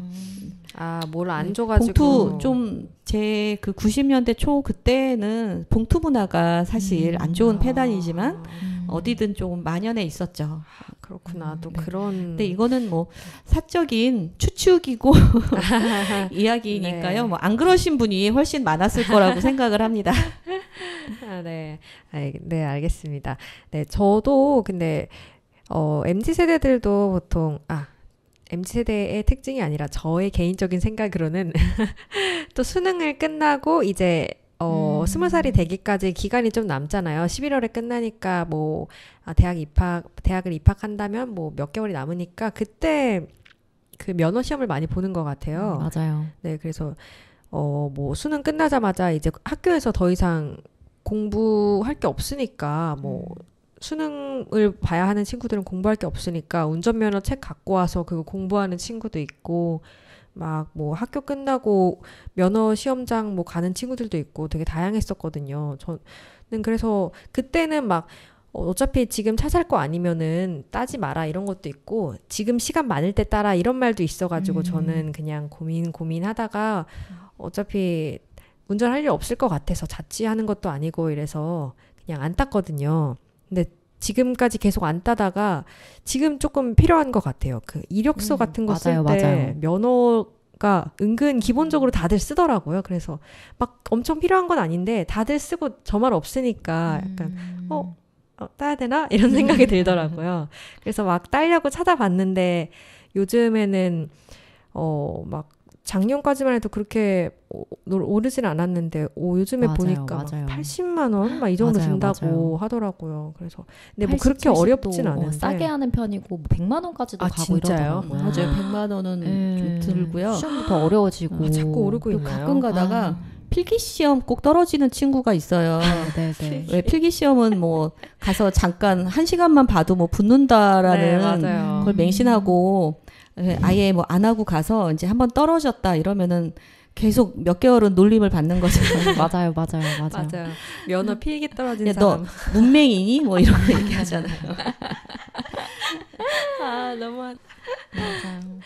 뭘 안 줘가지고 봉투 좀 제 그 90년대 초 그때는 봉투 문화가 사실 안 좋은 패단이지만 어디든 조금 만연해 있었죠. 그렇구나. 또 그런. 근데 이거는 뭐 사적인 추측이고 이야기니까요. 네. 뭐 안 그러신 분이 훨씬 많았을 거라고 생각을 합니다. 네. 네, 알겠습니다. 네, 저도 근데 MZ 세대들도 보통 MZ세대의 특징이 아니라 저의 개인적인 생각으로는 또 수능을 끝나고 이제 20살이 되기까지 기간이 좀 남잖아요. 11월에 끝나니까 뭐 대학을 입학한다면 뭐 몇 개월이 남으니까 그때 그 면허 시험을 많이 보는 것 같아요. 맞아요. 네, 그래서 뭐 수능 끝나자마자 이제 학교에서 더 이상 공부할 게 없으니까 뭐 수능을 봐야 하는 친구들은 공부할 게 없으니까 운전면허 책 갖고 와서 그거 공부하는 친구도 있고 막 뭐 학교 끝나고 면허 시험장 뭐 가는 친구들도 있고 되게 다양했었거든요. 저는 그래서 그때는 막 어차피 지금 차 살 거 아니면은 따지 마라 이런 것도 있고 지금 시간 많을 때 따라 이런 말도 있어가지고 저는 그냥 고민하다가 어차피 운전할 일 없을 것 같아서 자취하는 것도 아니고 이래서 그냥 안 땄거든요. 근데 지금까지 계속 안 따다가 지금 조금 필요한 것 같아요. 그 이력서 같은 거 쓸 때 면허가 은근 기본적으로 다들 쓰더라고요. 그래서 막 엄청 필요한 건 아닌데 다들 쓰고 저만 없으니까 약간 따야 되나? 이런 생각이 들더라고요. 그래서 막 따려고 찾아봤는데 요즘에는 막 작년까지만 해도 그렇게 오르진 않았는데 요즘에 보니까 80만 원 막 이 정도 든다고 하더라고요. 그래서 근데 뭐 그렇게 어렵진 않은데 싸게 하는 편이고 뭐 100만 원까지도 가고 진짜요? 이러더라고요. 맞아요. 100만 원은 좀 들고요. 시험도 더 어려워지고 자꾸 오르고 있나요? 가끔 가다가 필기 시험 꼭 떨어지는 친구가 있어요. 네네. 왜 필기 시험은 뭐 가서 잠깐 1시간만 봐도 뭐 붙는다라는 맞아요. 걸 맹신하고 아예 뭐 안 하고 가서 이제 한번 떨어졌다 이러면은 계속 몇 개월은 놀림을 받는 거죠. 맞아요. 면허 필기 떨어진 야, 사람. 너 문맹이니? 뭐 이런 거 얘기하잖아요. 너무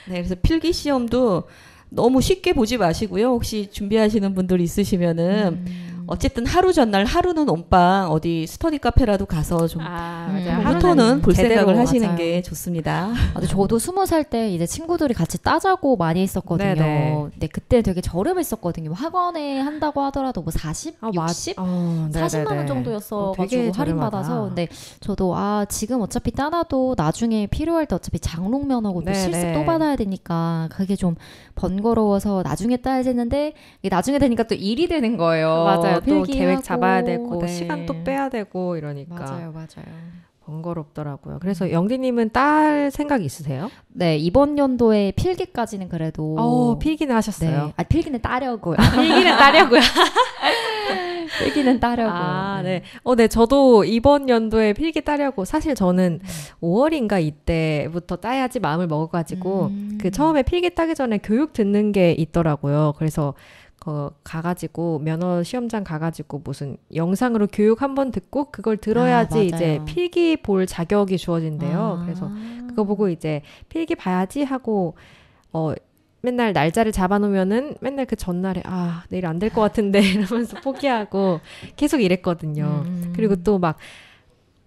네, 그래서 필기 시험도 너무 쉽게 보지 마시고요. 혹시 준비하시는 분들 있으시면은 어쨌든 하루 전날 하루는 온빵 어디 스터디 카페라도 가서 좀 맞아요. 하루는 볼 제대로, 생각을 하시는 맞아요. 게 좋습니다. 근데 저도 20살 때 이제 친구들이 같이 따자고 많이 했었거든요. 네네. 근데 그때 되게 저렴했었거든요. 학원에 한다고 하더라도 뭐 40, 60? 40만 원 정도였어 되게 가지고 할인 저렴하다. 받아서. 근데 저도 지금 어차피 따놔도 나중에 필요할 때 어차피 장롱 면허고 또 네네. 실습 또 받아야 되니까 그게 좀 번거로워서 나중에 따야지 했는데 이게 나중에 되니까 또 일이 되는 거예요. 맞아요. 또 필기하고. 계획 잡아야 되고 네. 시간 또 빼야 되고 이러니까 맞아요. 번거롭더라고요. 그래서 영디님은 딸 생각 있으세요? 네, 이번 연도에 필기까지는 그래도 필기는 하셨어요. 네. 필기는 따려고요. 필기는 따려고요. 필기는 따려고. 네. 네, 저도 이번 연도에 필기 따려고 사실 저는 5월인가 이때부터 따야지 마음을 먹어가지고 그 처음에 필기 따기 전에 교육 듣는 게 있더라고요. 그래서 가가지고 면허 시험장 가가지고 무슨 영상으로 교육 한번 듣고 그걸 들어야지 맞아요. 이제 필기 볼 자격이 주어진대요. 그래서 그거 보고 이제 필기 봐야지 하고 맨날 날짜를 잡아놓으면은 맨날 그 전날에 내일 안 될 것 같은데 이러면서 포기하고 계속 이랬거든요. 그리고 또 막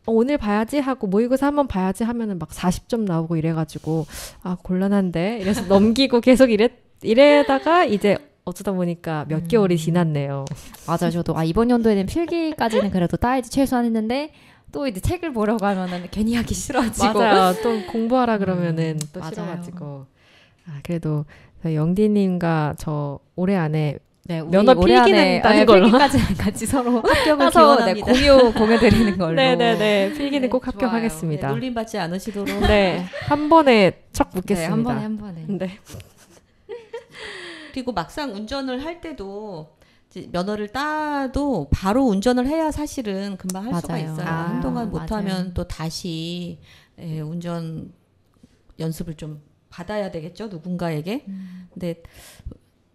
오늘 봐야지 하고 모의고사 한번 봐야지 하면은 막 40점 나오고 이래가지고 곤란한데 이래서 넘기고 계속 이래다가 이제 어쩌다 보니까 몇 개월이 지났네요. 맞아요. 저도 이번 연도에는 필기까지는 그래도 따야지 최소한 했는데 또 이제 책을 보려고 하면은 괜히 하기 싫어지고. 맞아요. 또 공부하라 그러면은 또 맞아요. 싫어가지고. 그래도 영디님과 저 올해 안에 네, 우리 면허 올해 필기는 안에 따는 걸로. 필기까지는 같이 서로 합격을 해서 기원합니다. 공유 드리는 걸로. 네네네. 필기는 꼭 좋아요. 합격하겠습니다. 네, 놀림받지 않으시도록. 네. 한 번에 척 네, 붙겠습니다. 한 번에. 네. 그리고 막상 운전을 할 때도 이제 면허를 따도 바로 운전을 해야 사실은 금방 할 수가 맞아요. 있어요. 한동안 맞아요. 못하면 또 다시 운전 연습을 좀 받아야 되겠죠, 누군가에게. 근데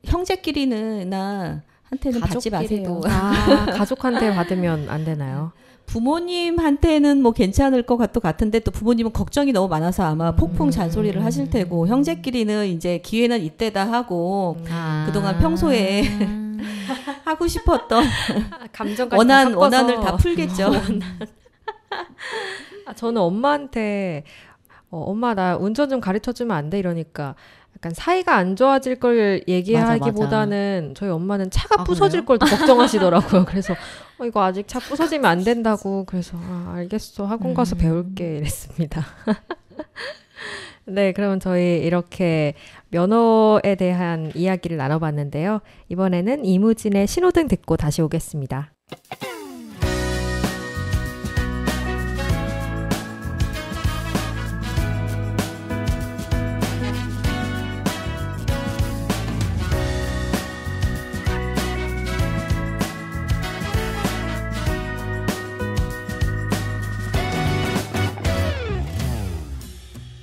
형제끼리나 한테는 받지 마세요. 가족끼리도. 가족한테 받으면 안 되나요? 부모님한테는 뭐 괜찮을 것 같은데 또 부모님은 걱정이 너무 많아서 아마 폭풍 잔소리를 하실 테고 형제끼리는 이제 기회는 이때다 하고 그동안 평소에 하고 싶었던 원한을 다 풀겠죠. 저는 엄마한테 엄마 나 운전 좀 가르쳐주면 안 돼 이러니까 약간 사이가 안 좋아질 걸 얘기하기보다는 저희 엄마는 차가 부서질 걸 더 걱정하시더라고요. 그래서 이거 아직 차 부서지면 안 된다고 그래서 알겠어 학원 가서 배울게 이랬습니다. 네, 그러면 저희 이렇게 면허에 대한 이야기를 나눠봤는데요. 이번에는 이무진의 신호등 듣고 다시 오겠습니다.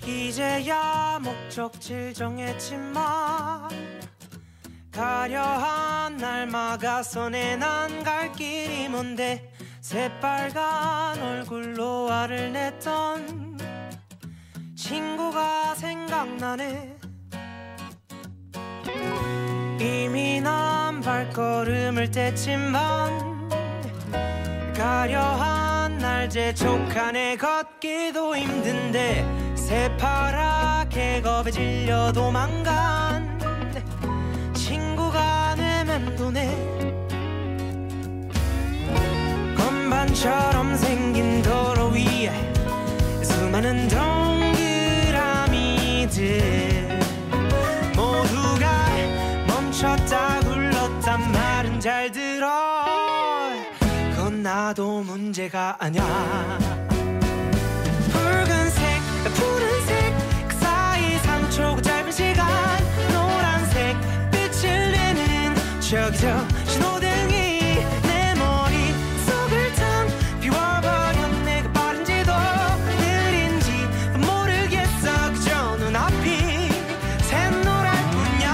이제야 목적지를 정했지만 가려한 날 막아서 난 갈 길이 뭔데 새빨간 얼굴로 화를 냈던 친구가 생각나네. 이미 난 발걸음을 뗐지만 가려한 날 재촉하네. 걷기도 힘든데 새파랗게 겁에 질려 도망간 친구가 내 맴도네. 건반처럼 생긴 도로 위에 수많은 동그라미들 모두가 멈췄다 굴렀단 말은 잘 들어. 그건 나도 문제가 아냐. 붉은색 푸른색 그 사이 3초 짧은 시간 노란색 빛을 내는 저기 저 신호등이 내 머릿속을 텅 비워버려. 내가 빠른지도 느린지 모르겠어. 그저 눈앞이 샛노랄 뿐이야.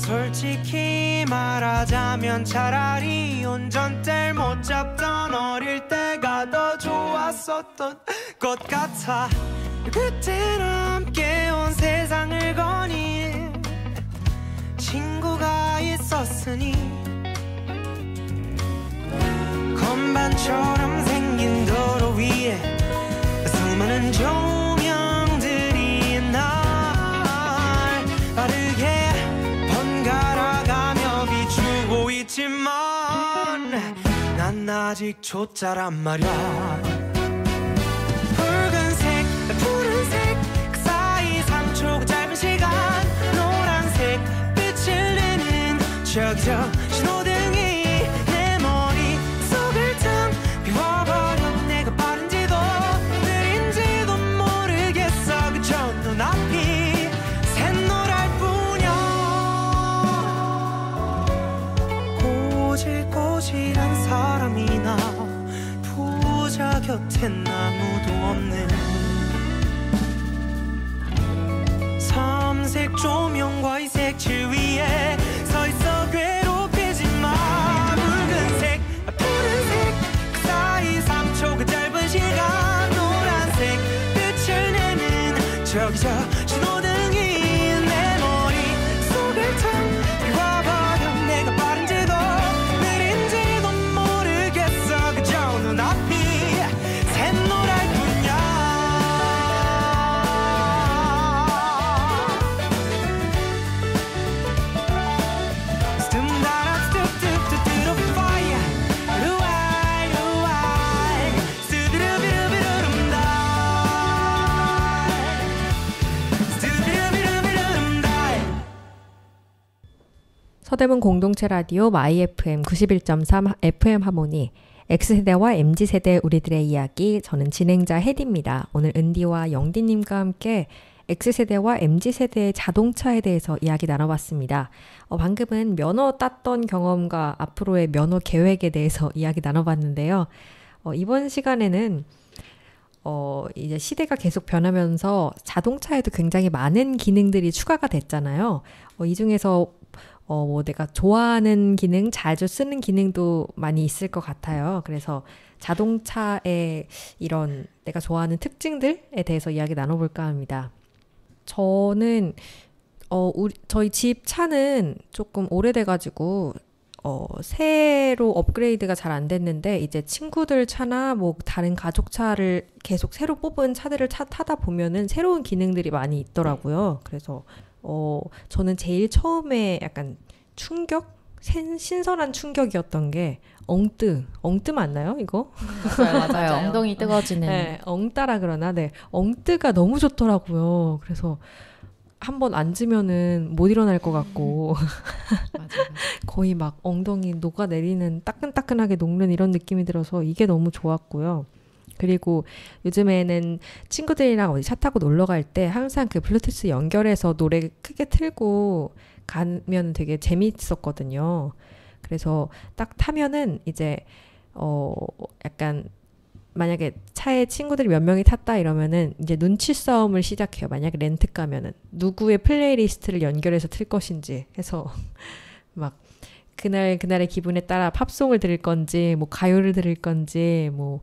솔직히 말하자면 차라리 운전대를 못 잡던 어릴 때가 더 좋았었던 것 같아. 그때는 함께 온 세상을 거닌 친구가 있었으니 건반처럼 생긴 도로 위에 수많은 조명들이 날 빠르게 번갈아가며 비추고 있지만 난 아직 초짜란 말야. 붉은색, 푸른색 그 사이 3초 짧은 시간 노란색 빛을 내는 저기 저 신호등이 내 머릿속을 텅 비워버려. 내가 빠른지도 느린지도 모르겠어. 그저 눈앞이 샛노랄 뿐이야. 꼬질꼬질한 사람이나 부자 곁엔 아무도 없는 삼색 조명과 이 색칠 위에 서있어 괴롭히지 마. 붉은색 푸른색 그 사이 3초 그 짧은 시간 노란색 빛을 내는 저기 저 신호등이 내 머릿속을 텅 비워버려. 내가 빠른지도 느린지도 모르겠어. 그저 눈앞이 샛노랄 뿐이야. 서대문 공동체 라디오 마이 FM 91.3 FM 하모니 X세대와 MZ세대 우리들의 이야기. 저는 진행자 혜디입니다. 오늘 은디와 영디님과 함께 X세대와 MZ세대의 자동차에 대해서 이야기 나눠봤습니다. 방금은 면허 땄던 경험과 앞으로의 면허 계획에 대해서 이야기 나눠봤는데요. 이번 시간에는 이제 시대가 계속 변하면서 자동차에도 굉장히 많은 기능들이 추가가 됐잖아요. 이 중에서 뭐 내가 좋아하는 기능, 자주 쓰는 기능도 많이 있을 것 같아요. 그래서 자동차의 이런 내가 좋아하는 특징들에 대해서 이야기 나눠볼까 합니다. 저는 저희 집 차는 조금 오래돼가지고 새로 업그레이드가 잘 안 됐는데 이제 친구들 차나 뭐 다른 가족 차를 계속 새로 뽑은 차들을 타다 보면은 새로운 기능들이 많이 있더라고요. 그래서 저는 제일 처음에 약간 신선한 충격이었던 게 엉뜨 맞나요 이거? 맞아요. 엉덩이 뜨거지는. 네, 엉따라 그러나? 네, 엉뜨가 너무 좋더라고요. 그래서 한번 앉으면은 못 일어날 것 같고 거의 막 엉덩이 녹아내리는 따끈따끈하게 녹는 이런 느낌이 들어서 이게 너무 좋았고요. 그리고 요즘에는 친구들이랑 어디 차 타고 놀러 갈 때 항상 그 블루투스 연결해서 노래 크게 틀고 가면 되게 재미있었거든요. 그래서 딱 타면은 이제 약간 만약에 차에 친구들이 몇 명이 탔다 이러면은 이제 눈치 싸움을 시작해요. 만약에 렌트 가면은 누구의 플레이리스트를 연결해서 틀 것인지 해서 막 그날의 기분에 따라 팝송을 들을 건지 뭐 가요를 들을 건지 뭐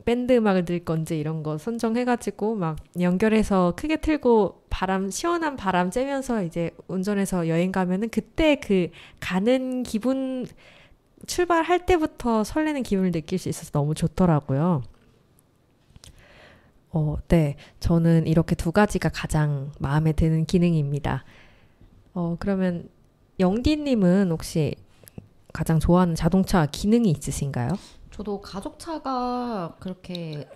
밴드 음악을 들을 건지 이런 거 선정해가지고 막 연결해서 크게 틀고 시원한 바람 쬐면서 이제 운전해서 여행 가면은 그때 그 가는 기분, 출발할 때부터 설레는 기분을 느낄 수 있어서 너무 좋더라고요. 네. 저는 이렇게 두 가지가 가장 마음에 드는 기능입니다. 그러면 영디님은 혹시 가장 좋아하는 자동차 기능이 있으신가요? 저도 가족차가 그렇게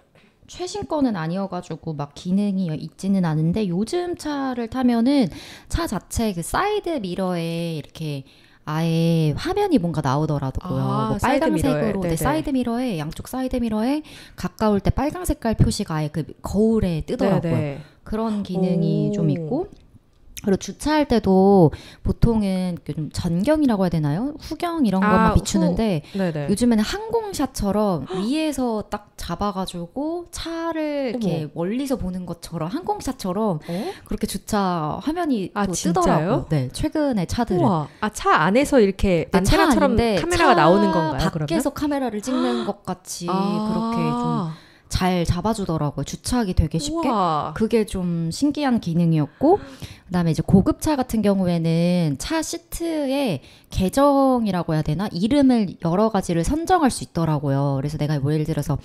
최신 거는 아니어가지고 막 기능이 있지는 않은데 요즘 차를 타면은 차 자체 그 사이드 미러에 이렇게 아예 화면이 뭔가 나오더라고요. 뭐 빨간색으로 사이드 미러에 양쪽 사이드 미러에 가까울 때 빨간 색깔 표시가 아예 그 거울에 뜨더라고요. 네네. 그런 기능이 좀 있고 그리고 주차할 때도 보통은 좀 전경이라고 해야 되나요? 후경 이런 것만 비추는데 네네. 요즘에는 항공샷처럼 위에서 딱 잡아가지고 차를 이렇게 멀리서 보는 것처럼 항공샷처럼 그렇게 주차 화면이 또 뜨더라고요. 네, 최근에 차들은. 우와. 차 안에서 이렇게 안테나처럼 카메라가 나오는 건가요? 밖에서 그러면? 카메라를 찍는 것 같이 그렇게 좀 잘 잡아주더라고요. 주차하기 되게 쉽게. 우와. 그게 좀 신기한 기능이었고, 그다음에 이제 고급차 같은 경우에는 차 시트에 계정이라고 해야 되나? 이름을 여러 가지를 선정할 수 있더라고요. 그래서 내가 뭐 예를 들어서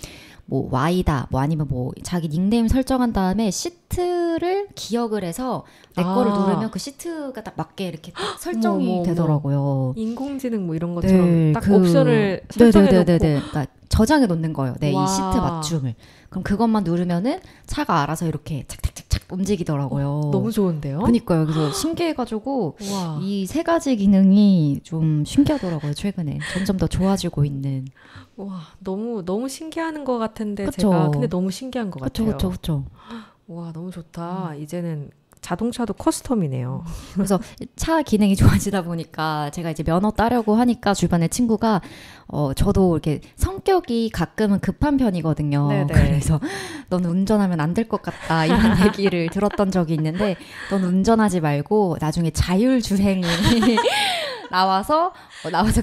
뭐 Y다, 뭐 아니면 뭐 자기 닉네임 설정한 다음에 시트를 기억을 해서 내 거를 누르면 그 시트가 딱 맞게 이렇게 딱 설정이 되더라고요. 인공지능 뭐 이런 것처럼 딱 옵션을 설정해놓고. 그러니까 저장해 놓는 거예요. 네, 와. 이 시트 맞춤을. 그럼 그것만 누르면은 차가 알아서 이렇게 착착착착 움직이더라고요. 너무 좋은데요? 그니까요. 그래서 신기해가지고 우와. 이 세 가지 기능이 좀 신기하더라고요. 최근에 점점 더 좋아지고 있는. 와, 너무 신기한 것 같은데 그쵸? 제가 근데 너무 신기한 것 같아요. 그렇죠. 와, 너무 좋다. 이제는 자동차도 커스텀이네요. 그래서 차 기능이 좋아지다 보니까 제가 이제 면허 따려고 하니까 주변에 친구가 저도 이렇게 성격이 가끔은 급한 편이거든요. 네네. 그래서 너는 운전하면 안 될 것 같다 이런 얘기를 들었던 적이 있는데 너는 운전하지 말고 나중에 자율주행이 나와서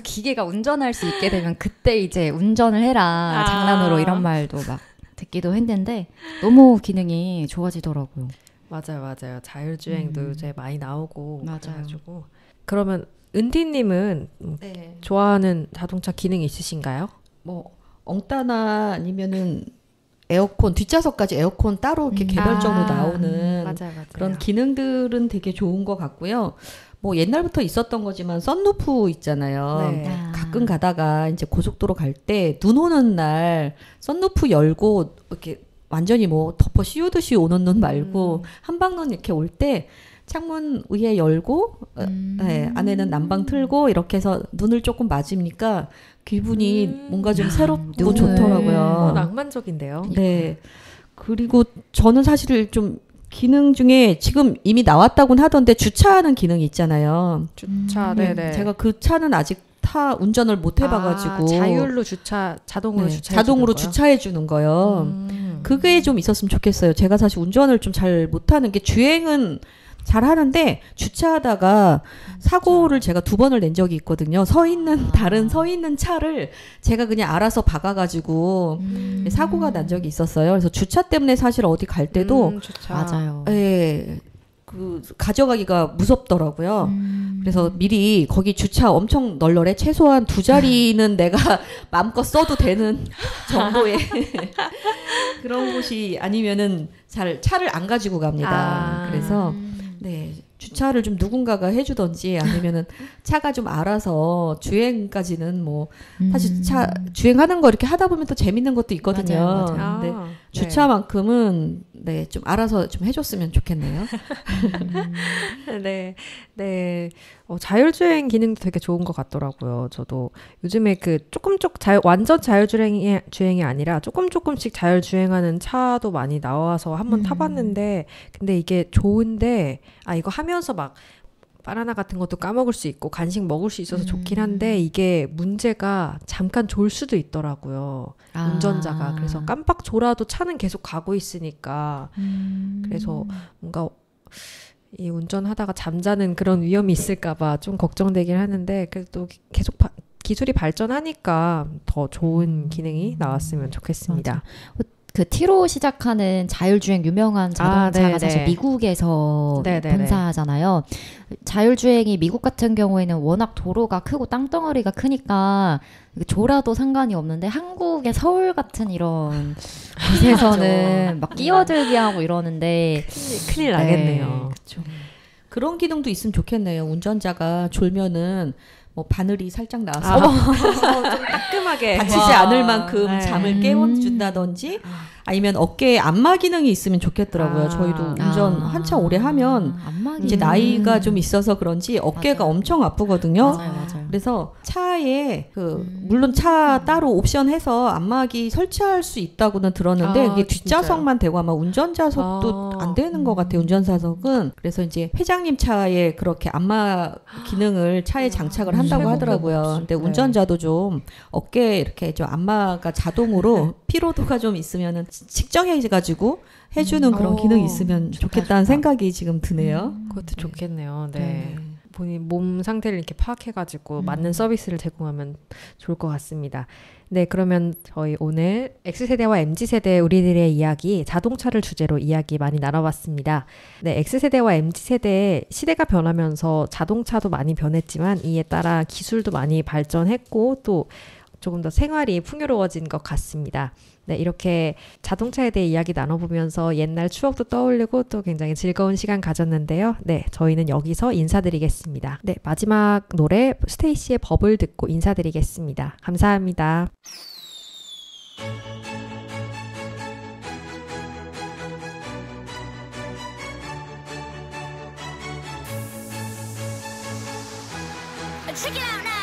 기계가 운전할 수 있게 되면 그때 이제 운전을 해라 장난으로 이런 말도 막 듣기도 했는데 너무 기능이 좋아지더라고요. 맞아요. 자율주행도 이제 많이 나오고 맞아요. 그래가지고. 그러면 은디님은 좋아하는 자동차 기능이 있으신가요? 뭐 엉따나 아니면은 에어컨 뒷좌석까지 에어컨 따로 이렇게 개별적으로 나오는 맞아요. 그런 기능들은 되게 좋은 것 같고요. 뭐 옛날부터 있었던 거지만 썬루프 있잖아요. 네. 가끔 가다가 이제 고속도로 갈 때 눈 오는 날 썬루프 열고 이렇게 완전히 뭐 덮어 씌우듯이 오는 눈 말고 한방눈 이렇게 올 때 창문 위에 열고 네, 안에는 난방 틀고 이렇게 해서 눈을 조금 맞으니까 기분이 뭔가 좀 새롭고 좋더라고요. 낭만적인데요. 네. 그리고 저는 사실 좀 기능 중에 지금 이미 나왔다고는 하던데 주차하는 기능이 있잖아요. 주차, 네네. 제가 그 차는 아직 운전을 못 해봐가지고 자율로 자동으로 자동으로 주차해 주는 거요. 그게 좀 있었으면 좋겠어요. 제가 사실 운전을 좀 잘 못하는 게 주행은 잘 하는데 주차하다가 사고를 제가 2번을 낸 적이 있거든요. 다른 서 있는 차를 제가 그냥 알아서 박아가지고 사고가 난 적이 있었어요. 그래서 주차 때문에 사실 어디 갈 때도 맞아요. 예, 그 가져가기가 무섭더라고요. 그래서 미리 거기 주차 엄청 널널해. 최소한 2자리는 내가 마음껏 써도 되는 정도의 그런 곳이 아니면은 잘 차를 안 가지고 갑니다. 그래서 네, 주차를 좀 누군가가 해주던지 아니면은 차가 좀 알아서 주행까지는 뭐 사실 주행하는 거 이렇게 하다 보면 또 재밌는 것도 있거든요. 맞아요. 근데 주차만큼은 네, 좀 알아서 좀 해줬으면 좋겠네요. 네. 자율주행 기능도 되게 좋은 것 같더라고요. 저도 요즘에 완전 자율주행이 아니라 조금씩 자율주행하는 차도 많이 나와서 한번 타봤는데, 근데 이게 좋은데, 이거 하면서 막 바나나 같은 것도 까먹을 수 있고 간식 먹을 수 있어서 좋긴 한데, 이게 문제가 잠깐 졸 수도 있더라고요. 운전자가. 그래서 깜빡 졸아도 차는 계속 가고 있으니까. 그래서 뭔가 이 운전하다가 잠자는 그런 위험이 있을까봐 좀 걱정되긴 하는데, 그래도 계속 기술이 발전하니까 더 좋은 기능이 나왔으면 좋겠습니다. 그 T로 시작하는 자율주행 유명한 자동차가 사실 미국에서 분사하잖아요. 자율주행이 미국 같은 경우에는 워낙 도로가 크고 땅덩어리가 크니까 졸아도 상관이 없는데 한국의 서울 같은 이런 곳에서는 막 끼어들기 하고 이러는데 큰일 나겠네요. 그쵸. 그런 기능도 있으면 좋겠네요. 운전자가 졸면은 뭐 바늘이 살짝 나와서 좀 따끔하게 다치지 않을 만큼 잠을 깨워준다든지 아니면 어깨에 안마 기능이 있으면 좋겠더라고요. 저희도 운전 한참 오래 하면 이제 나이가 좀 있어서 그런지 어깨가 엄청 아프거든요. 맞아요. 맞아요. 그래서 차에 물론 차 따로 옵션해서 안마기 설치할 수 있다고는 들었는데 그게 뒷좌석만 되고 아마 운전자석도 안 되는 것 같아요. 운전사석은. 그래서 이제 회장님 차에 그렇게 안마 기능을 차에 장착을 한다고 하더라고요. 근데 운전자도 좀 어깨에 이렇게 좀 안마가 자동으로 피로도가 좀 있으면은 측정해가지고 해주는 그런 기능이 있으면 좋겠다는 생각이 지금 드네요. 그것도 좋겠네요. 네. 본인 몸 상태를 이렇게 파악해가지고 맞는 서비스를 제공하면 좋을 것 같습니다. 네, 그러면 저희 오늘 X세대와 MZ세대 우리들의 이야기, 자동차를 주제로 이야기 많이 나눠봤습니다. 네, X세대와 MZ세대 시대가 변하면서 자동차도 많이 변했지만 이에 따라 기술도 많이 발전했고 또 조금 더 생활이 풍요로워진 것 같습니다. 네, 이렇게 자동차에 대해 이야기 나눠보면서 옛날 추억도 떠올리고 또 굉장히 즐거운 시간 가졌는데요. 네, 저희는 여기서 인사드리겠습니다. 네, 마지막 노래 스테이시의 법을 듣고 인사드리겠습니다. 감사합니다. Check it out now.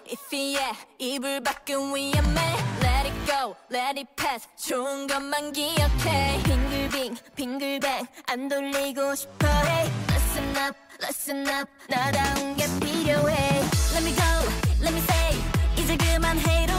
If yeah, 이불 밖은 위험해. Let it go, let it pass. 좋은 것만 기억해. 빙글빙, 안 돌리고 싶어. Hey, listen up. 나다운 게 필요해. Let me go, let me say. 이제 그만해.